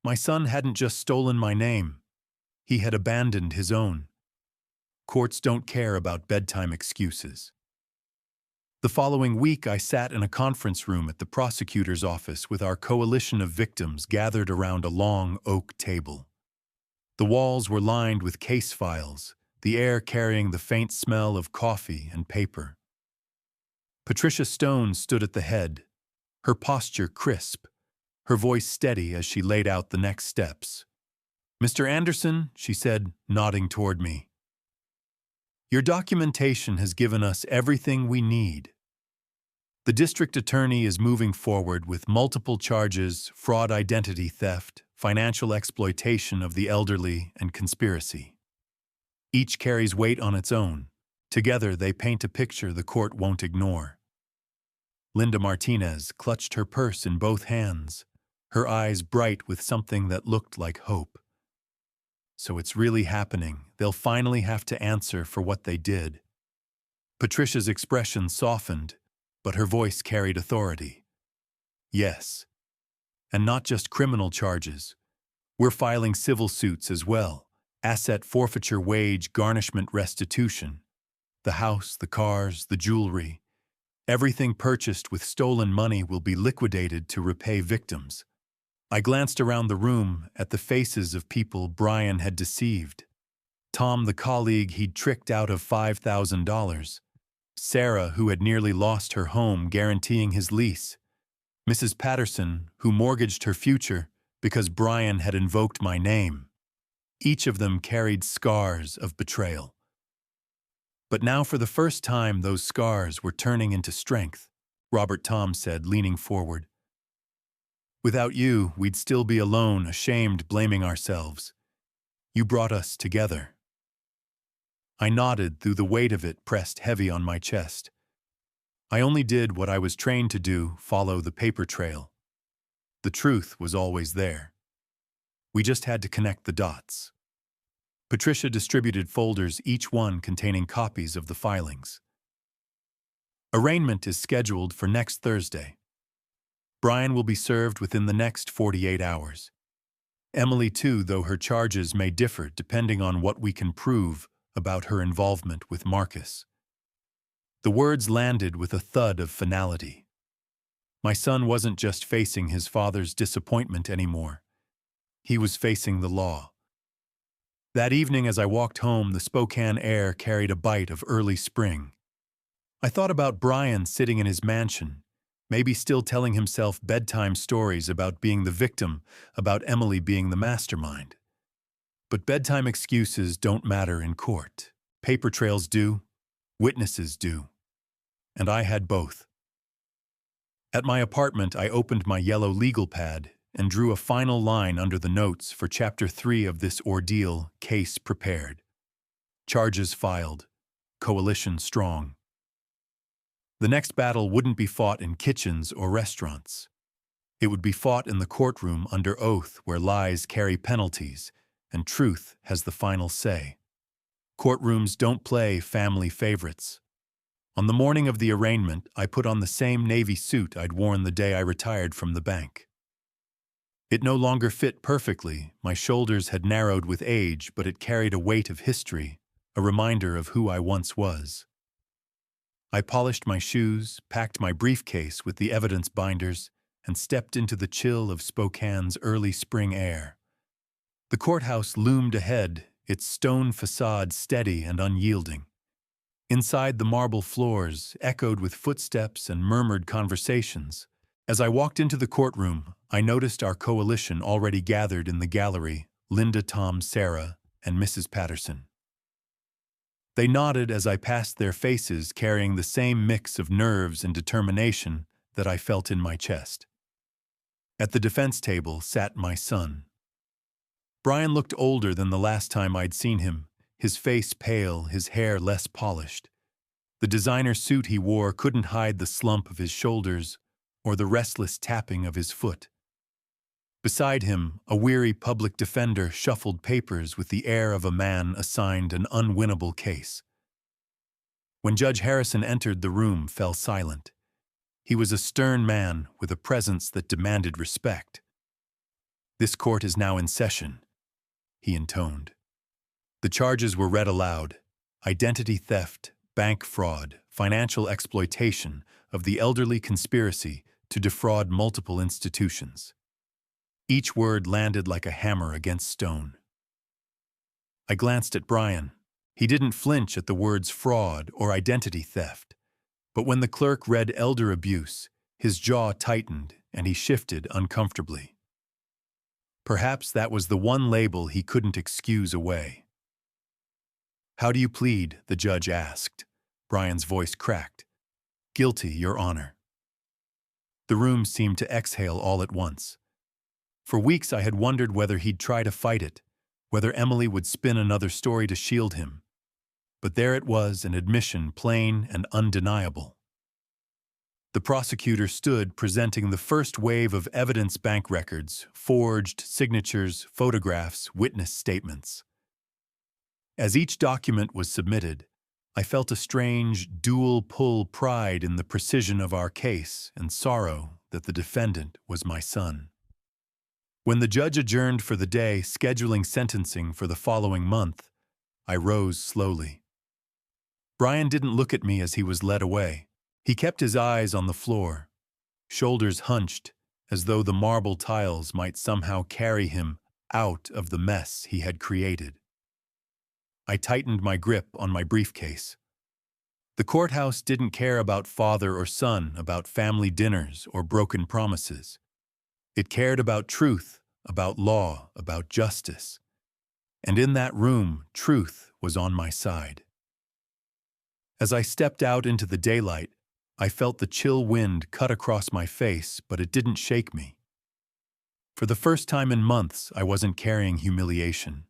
My son hadn't just stolen my name. He had abandoned his own. Courts don't care about bedtime excuses. The following week, I sat in a conference room at the prosecutor's office with our coalition of victims gathered around a long oak table. The walls were lined with case files, the air carrying the faint smell of coffee and paper. Patricia Stone stood at the head, her posture crisp, her voice steady as she laid out the next steps. Mr. Anderson, she said, nodding toward me, your documentation has given us everything we need. The district attorney is moving forward with multiple charges: fraud, identity theft, financial exploitation of the elderly, and conspiracy. Each carries weight on its own. Together, they paint a picture the court won't ignore. Linda Martinez clutched her purse in both hands, her eyes bright with something that looked like hope. So it's really happening. They'll finally have to answer for what they did. Patricia's expression softened, but her voice carried authority. Yes. And not just criminal charges. We're filing civil suits as well. Asset forfeiture, wage, garnishment, restitution. The house, the cars, the jewelry. Everything purchased with stolen money will be liquidated to repay victims. I glanced around the room at the faces of people Brian had deceived. Tom, the colleague he'd tricked out of $5,000. Sarah, who had nearly lost her home guaranteeing his lease. Mrs. Patterson, who mortgaged her future because Brian had invoked my name. Each of them carried scars of betrayal. But now for the first time, those scars were turning into strength, Robert Tom said, leaning forward. Without you, we'd still be alone, ashamed, blaming ourselves. You brought us together. I nodded, though the weight of it pressed heavy on my chest. I only did what I was trained to do, follow the paper trail. The truth was always there. We just had to connect the dots. Patricia distributed folders, each one containing copies of the filings. Arraignment is scheduled for next Thursday. Brian will be served within the next 48 hours. Emily too, though her charges may differ depending on what we can prove about her involvement with Marcus. The words landed with a thud of finality. My son wasn't just facing his father's disappointment anymore. He was facing the law. That evening as I walked home, the Spokane air carried a bite of early spring. I thought about Brian sitting in his mansion, maybe still telling himself bedtime stories about being the victim, about Emily being the mastermind. But bedtime excuses don't matter in court. Paper trails do, witnesses do. And I had both. At my apartment, I opened my yellow legal pad and drew a final line under the notes for Chapter 3 of this ordeal: case prepared. Charges filed. Coalition strong. The next battle wouldn't be fought in kitchens or restaurants. It would be fought in the courtroom under oath where lies carry penalties and truth has the final say. Courtrooms don't play family favorites. On the morning of the arraignment, I put on the same navy suit I'd worn the day I retired from the bank. It no longer fit perfectly, my shoulders had narrowed with age, but it carried a weight of history, a reminder of who I once was. I polished my shoes, packed my briefcase with the evidence binders, and stepped into the chill of Spokane's early spring air. The courthouse loomed ahead, its stone facade steady and unyielding. Inside, the marble floors echoed with footsteps and murmured conversations. As I walked into the courtroom, I noticed our coalition already gathered in the gallery, Linda, Tom, Sarah, and Mrs. Patterson. They nodded as I passed their faces, carrying the same mix of nerves and determination that I felt in my chest. At the defense table sat my son. Brian looked older than the last time I'd seen him, his face pale, his hair less polished. The designer suit he wore couldn't hide the slump of his shoulders or the restless tapping of his foot. Beside him, a weary public defender shuffled papers with the air of a man assigned an unwinnable case. When Judge Harrison entered, the room fell silent. He was a stern man with a presence that demanded respect. "This court is now in session," he intoned. The charges were read aloud: identity theft, bank fraud, financial exploitation of the elderly, conspiracy to defraud multiple institutions. Each word landed like a hammer against stone. I glanced at Brian. He didn't flinch at the words fraud or identity theft. But when the clerk read elder abuse, his jaw tightened and he shifted uncomfortably. Perhaps that was the one label he couldn't excuse away. "How do you plead?" the judge asked. Brian's voice cracked. "Guilty, Your Honor." The room seemed to exhale all at once. For weeks I had wondered whether he'd try to fight it, whether Emily would spin another story to shield him. But there it was, an admission plain and undeniable. The prosecutor stood presenting the first wave of evidence: bank records, forged signatures, photographs, witness statements. As each document was submitted, I felt a strange, dual-pull pride in the precision of our case and sorrow that the defendant was my son. When the judge adjourned for the day, scheduling sentencing for the following month, I rose slowly. Brian didn't look at me as he was led away. He kept his eyes on the floor, shoulders hunched, as though the marble tiles might somehow carry him out of the mess he had created. I tightened my grip on my briefcase. The courthouse didn't care about father or son, about family dinners or broken promises. It cared about truth, about law, about justice. And in that room, truth was on my side. As I stepped out into the daylight, I felt the chill wind cut across my face, but it didn't shake me. For the first time in months, I wasn't carrying humiliation.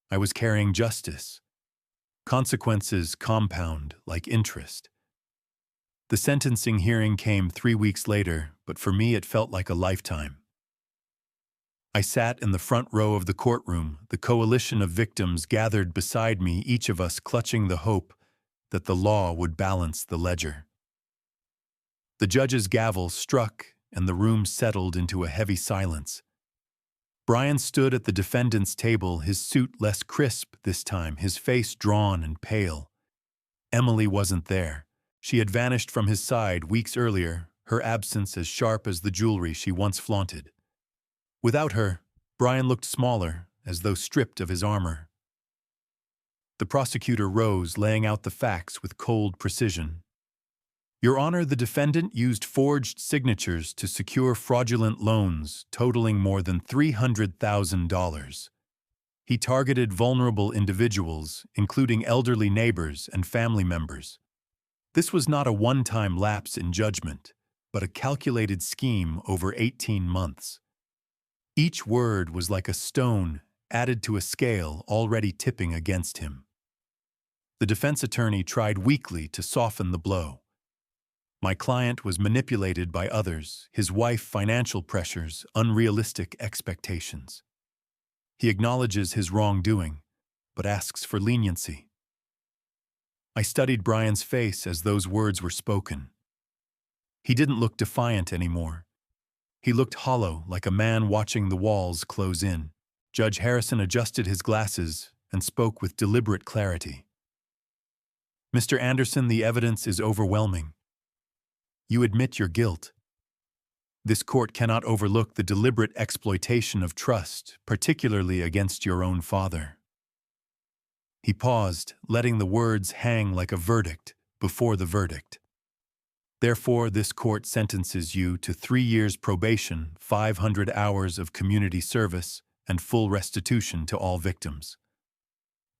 I was carrying justice. Consequences compound like interest. The sentencing hearing came 3 weeks later, but for me it felt like a lifetime. I sat in the front row of the courtroom, the coalition of victims gathered beside me, each of us clutching the hope that the law would balance the ledger. The judge's gavel struck, and the room settled into a heavy silence. Brian stood at the defendant's table, his suit less crisp this time, his face drawn and pale. Emily wasn't there. She had vanished from his side weeks earlier, her absence as sharp as the jewelry she once flaunted. Without her, Brian looked smaller, as though stripped of his armor. The prosecutor rose, laying out the facts with cold precision. "Your Honor, the defendant used forged signatures to secure fraudulent loans totaling more than $300,000. He targeted vulnerable individuals, including elderly neighbors and family members. This was not a one-time lapse in judgment, but a calculated scheme over 18 months. Each word was like a stone added to a scale already tipping against him." The defense attorney tried weakly to soften the blow. My client was manipulated by others, his wife, financial pressures, unrealistic expectations. He acknowledges his wrongdoing, but asks for leniency. I studied Brian's face as those words were spoken. He didn't look defiant anymore. He looked hollow, like a man watching the walls close in. Judge Harrison adjusted his glasses and spoke with deliberate clarity. "Mr. Anderson, the evidence is overwhelming. You admit your guilt. This court cannot overlook the deliberate exploitation of trust, particularly against your own father." He paused, letting the words hang like a verdict before the verdict. "Therefore, this court sentences you to 3 years probation, 500 hours of community service, and full restitution to all victims.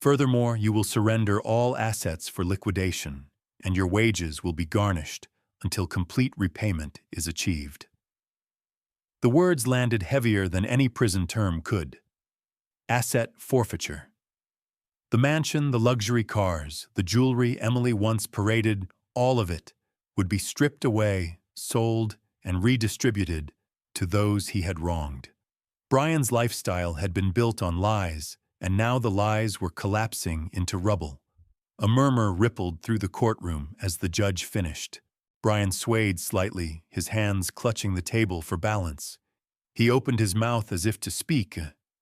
Furthermore, you will surrender all assets for liquidation, and your wages will be garnished until complete repayment is achieved." The words landed heavier than any prison term could. Asset forfeiture. The mansion, the luxury cars, the jewelry Emily once paraded, all of it would be stripped away, sold, and redistributed to those he had wronged. Brian's lifestyle had been built on lies, and now the lies were collapsing into rubble. A murmur rippled through the courtroom as the judge finished. Brian swayed slightly, his hands clutching the table for balance. He opened his mouth as if to speak,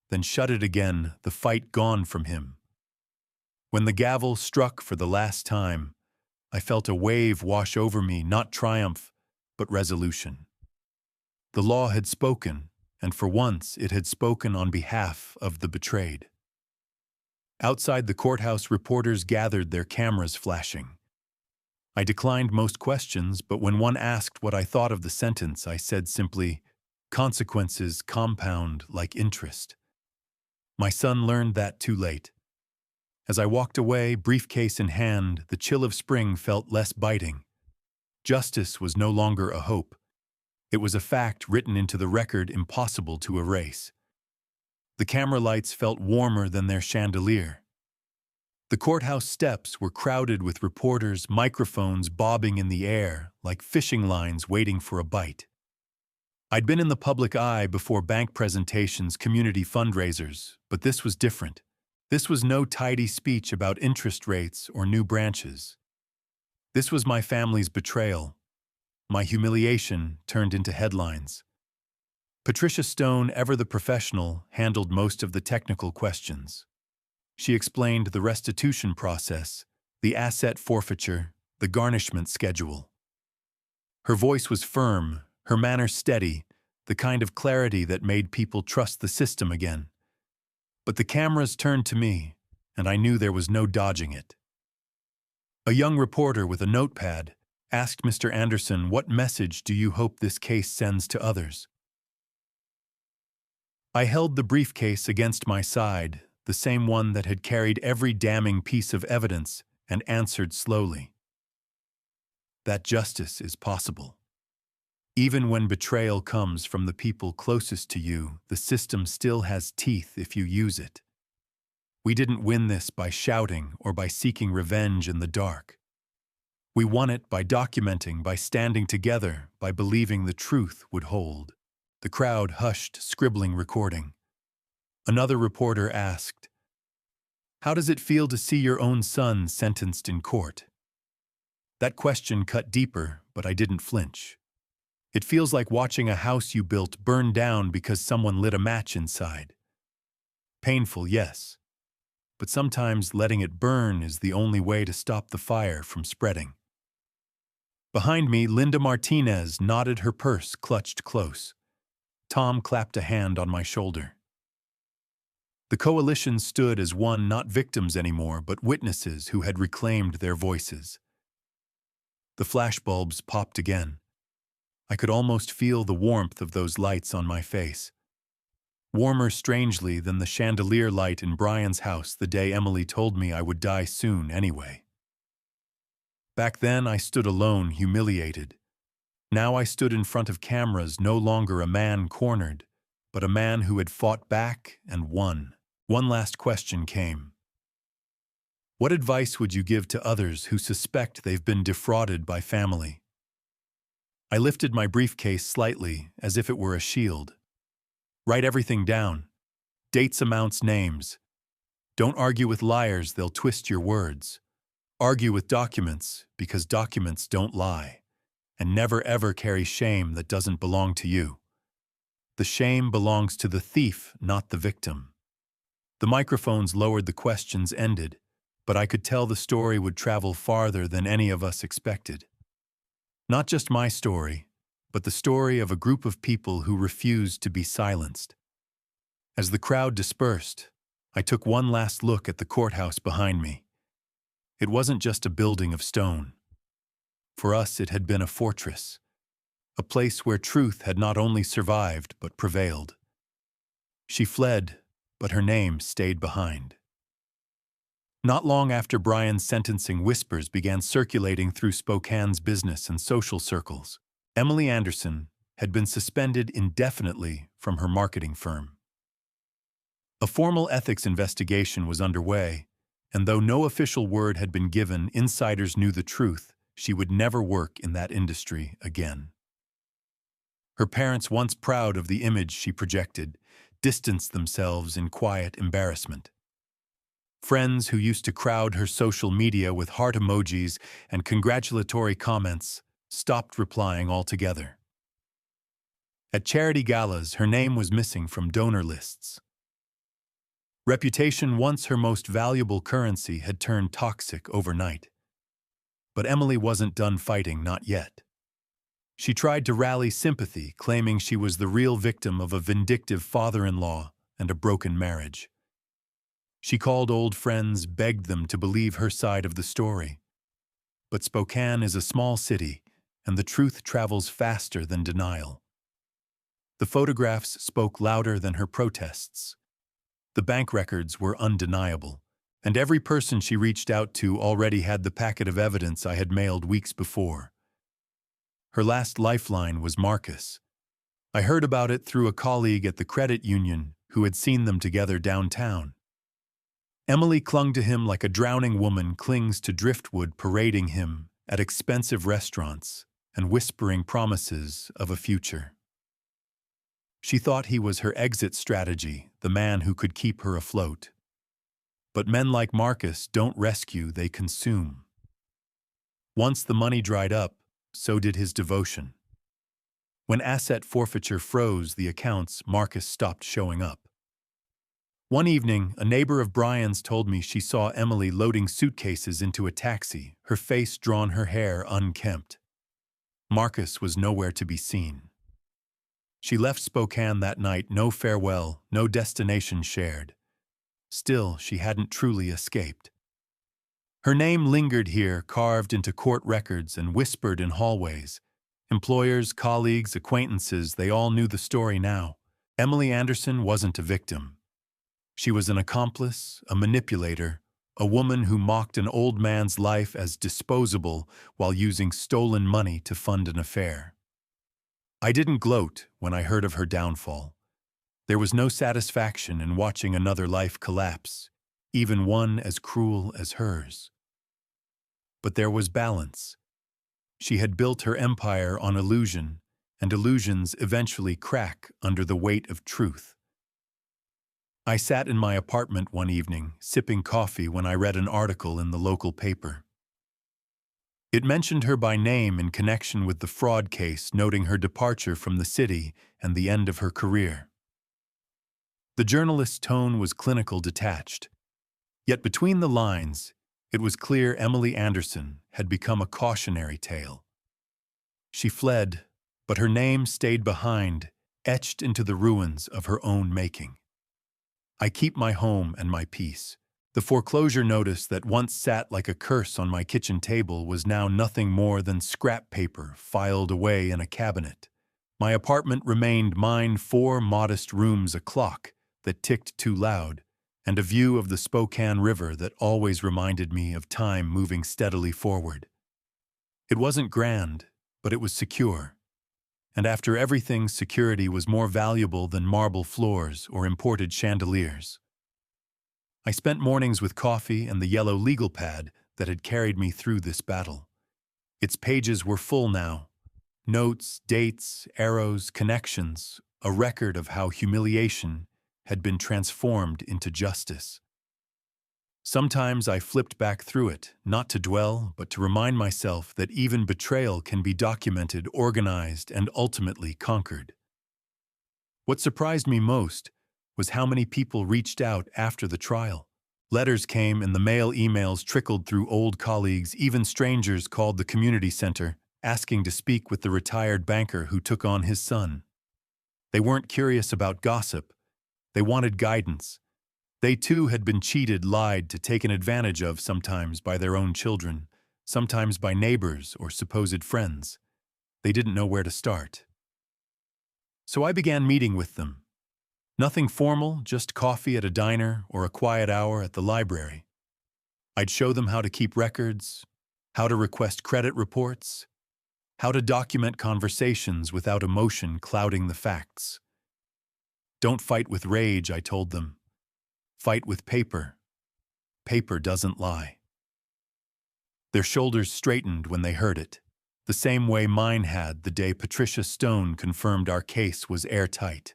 then shut it again, the fight gone from him. When the gavel struck for the last time, I felt a wave wash over me, not triumph, but resolution. The law had spoken, and for once it had spoken on behalf of the betrayed. Outside the courthouse, reporters gathered, their cameras flashing. I declined most questions, but when one asked what I thought of the sentence, I said simply, "Consequences compound like interest." My son learned that too late. As I walked away, briefcase in hand, the chill of spring felt less biting. Justice was no longer a hope. It was a fact written into the record, impossible to erase. The camera lights felt warmer than their chandelier. The courthouse steps were crowded with reporters, microphones bobbing in the air like fishing lines waiting for a bite. I'd been in the public eye before bank presentations, community fundraisers, but this was different. This was no tidy speech about interest rates or new branches. This was my family's betrayal. My humiliation turned into headlines. Patricia Stone, ever the professional, handled most of the technical questions. She explained the restitution process, the asset forfeiture, the garnishment schedule. Her voice was firm, her manner steady, the kind of clarity that made people trust the system again. But the cameras turned to me, and I knew there was no dodging it. A young reporter with a notepad asked Mr. Anderson, "What message do you hope this case sends to others?" I held the briefcase against my side, the same one that had carried every damning piece of evidence, and answered slowly, "That justice is possible. Even when betrayal comes from the people closest to you, the system still has teeth if you use it. We didn't win this by shouting or by seeking revenge in the dark. We won it by documenting, by standing together, by believing the truth would hold." The crowd hushed, scribbling, recording. Another reporter asked, "How does it feel to see your own son sentenced in court?" That question cut deeper, but I didn't flinch. It feels like watching a house you built burn down because someone lit a match inside. Painful, yes, but sometimes letting it burn is the only way to stop the fire from spreading. Behind me, Linda Martinez nodded, her purse clutched close. Tom clapped a hand on my shoulder. The coalition stood as one, not victims anymore, but witnesses who had reclaimed their voices. The flashbulbs popped again. I could almost feel the warmth of those lights on my face. Warmer, strangely, than the chandelier light in Brian's house the day Emily told me I would die soon anyway. Back then, I stood alone, humiliated. Now I stood in front of cameras, no longer a man cornered, but a man who had fought back and won. One last question came. What advice would you give to others who suspect they've been defrauded by family? I lifted my briefcase slightly, as if it were a shield. Write everything down. Dates, amounts, names. Don't argue with liars, they'll twist your words. Argue with documents, because documents don't lie. And never ever carry shame that doesn't belong to you. The shame belongs to the thief, not the victim. The microphones lowered, the questions ended, but I could tell the story would travel farther than any of us expected. Not just my story, but the story of a group of people who refused to be silenced. As the crowd dispersed, I took one last look at the courthouse behind me. It wasn't just a building of stone. For us, it had been a fortress, a place where truth had not only survived but prevailed. She fled, but her name stayed behind. Not long after Brian's sentencing, whispers began circulating through Spokane's business and social circles. Emily Anderson had been suspended indefinitely from her marketing firm. A formal ethics investigation was underway, and though no official word had been given, insiders knew the truth: she would never work in that industry again. Her parents, once proud of the image she projected, distanced themselves in quiet embarrassment. Friends who used to crowd her social media with heart emojis and congratulatory comments stopped replying altogether. At charity galas, her name was missing from donor lists. Reputation, once her most valuable currency, had turned toxic overnight. But Emily wasn't done fighting, not yet. She tried to rally sympathy, claiming she was the real victim of a vindictive father-in-law and a broken marriage. She called old friends, begged them to believe her side of the story. But Spokane is a small city, and the truth travels faster than denial. The photographs spoke louder than her protests. The bank records were undeniable, and every person she reached out to already had the packet of evidence I had mailed weeks before. Her last lifeline was Marcus. I heard about it through a colleague at the credit union who had seen them together downtown. Emily clung to him like a drowning woman clings to driftwood, parading him at expensive restaurants and whispering promises of a future. She thought he was her exit strategy, the man who could keep her afloat. But men like Marcus don't rescue, they consume. Once the money dried up, so did his devotion. When asset forfeiture froze the accounts, Marcus stopped showing up. One evening, a neighbor of Brian's told me she saw Emily loading suitcases into a taxi, her face drawn, her hair unkempt. Marcus was nowhere to be seen. She left Spokane that night, no farewell, no destination shared. Still, she hadn't truly escaped. Her name lingered here, carved into court records and whispered in hallways. Employers, colleagues, acquaintances, they all knew the story now. Emily Anderson wasn't a victim. She was an accomplice, a manipulator, a woman who mocked an old man's life as disposable while using stolen money to fund an affair. I didn't gloat when I heard of her downfall. There was no satisfaction in watching another life collapse, even one as cruel as hers. But there was balance. She had built her empire on illusion, and illusions eventually crack under the weight of truth. I sat in my apartment one evening, sipping coffee, when I read an article in the local paper. It mentioned her by name in connection with the fraud case, noting her departure from the city and the end of her career. The journalist's tone was clinical, detached. Yet between the lines, it was clear Emily Anderson had become a cautionary tale. She fled, but her name stayed behind, etched into the ruins of her own making. I keep my home and my peace. The foreclosure notice that once sat like a curse on my kitchen table was now nothing more than scrap paper filed away in a cabinet. My apartment remained mine, 4 modest rooms, a clock that ticked too loud, and a view of the Spokane River that always reminded me of time moving steadily forward. It wasn't grand, but it was secure. And after everything, security was more valuable than marble floors or imported chandeliers. I spent mornings with coffee and the yellow legal pad that had carried me through this battle. Its pages were full now, Notes, dates, arrows, connections, a record of how humiliation had been transformed into justice. Sometimes I flipped back through it, not to dwell, but to remind myself that even betrayal can be documented, organized, and ultimately conquered. What surprised me most was how many people reached out after the trial. Letters came in the mail, emails trickled through old colleagues, even strangers called the community center, asking to speak with the retired banker who took on his son. They weren't curious about gossip. They wanted guidance. They too had been cheated, lied to, taken advantage of, sometimes by their own children, sometimes by neighbors or supposed friends. They didn't know where to start. So I began meeting with them. Nothing formal, just coffee at a diner or a quiet hour at the library. I'd show them how to keep records, how to request credit reports, how to document conversations without emotion clouding the facts. Don't fight with rage, I told them. Fight with paper. Paper doesn't lie. Their shoulders straightened when they heard it, the same way mine had the day Patricia Stone confirmed our case was airtight.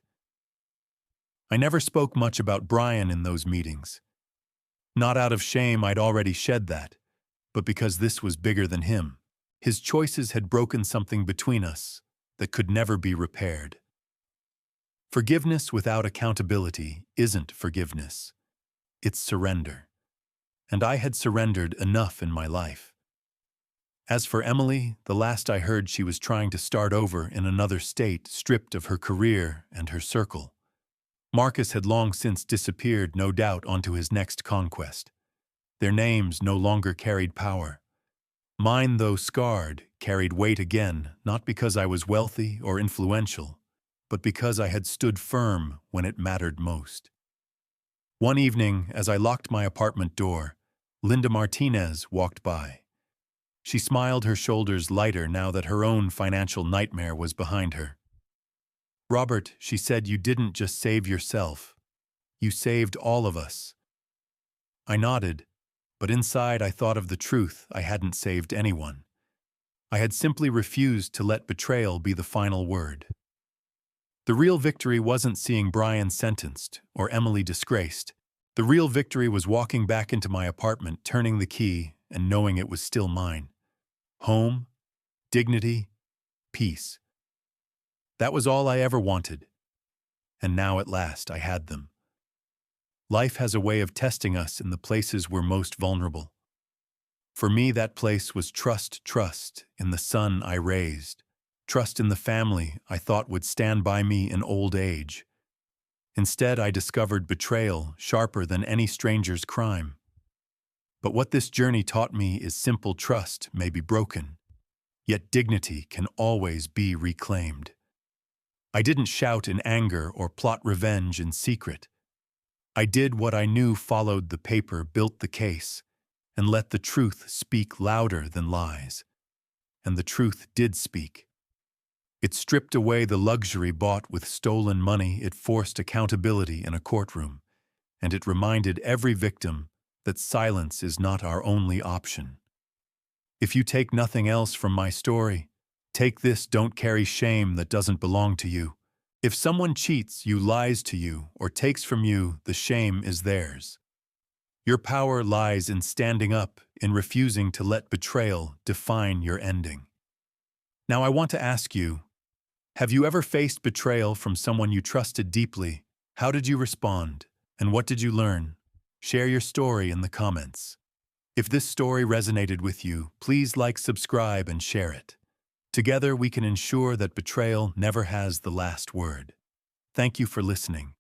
I never spoke much about Brian in those meetings. Not out of shame, I'd already shed that, but because this was bigger than him. His choices had broken something between us that could never be repaired. Forgiveness without accountability isn't forgiveness. It's surrender. And I had surrendered enough in my life. As for Emily, the last I heard, she was trying to start over in another state, stripped of her career and her circle. Marcus had long since disappeared, no doubt onto his next conquest. Their names no longer carried power. Mine, though scarred, carried weight again, not because I was wealthy or influential, but because I had stood firm when it mattered most. One evening, as I locked my apartment door, Linda Martinez walked by. She smiled, her shoulders lighter now that her own financial nightmare was behind her. "Robert," she said, "you didn't just save yourself. You saved all of us." I nodded, but inside I thought of the truth: I hadn't saved anyone. I had simply refused to let betrayal be the final word. The real victory wasn't seeing Brian sentenced or Emily disgraced. The real victory was walking back into my apartment, turning the key, and knowing it was still mine. Home, dignity, peace. That was all I ever wanted. And now at last I had them. Life has a way of testing us in the places we're most vulnerable. For me, that place was trust in the son I raised. Trust in the family I thought would stand by me in old age. Instead, I discovered betrayal sharper than any stranger's crime. But what this journey taught me is simple: trust may be broken, yet dignity can always be reclaimed. I didn't shout in anger or plot revenge in secret. I did what I knew followed the paper, built the case, and let the truth speak louder than lies. And the truth did speak. It stripped away the luxury bought with stolen money, it forced accountability in a courtroom, and it reminded every victim that silence is not our only option. If you take nothing else from my story, take this: don't carry shame that doesn't belong to you. If someone cheats you, lies to you, or takes from you, the shame is theirs. Your power lies in standing up, in refusing to let betrayal define your ending. Now I want to ask you, have you ever faced betrayal from someone you trusted deeply? How did you respond? And what did you learn? Share your story in the comments. If this story resonated with you, please like, subscribe, and share it. Together we can ensure that betrayal never has the last word. Thank you for listening.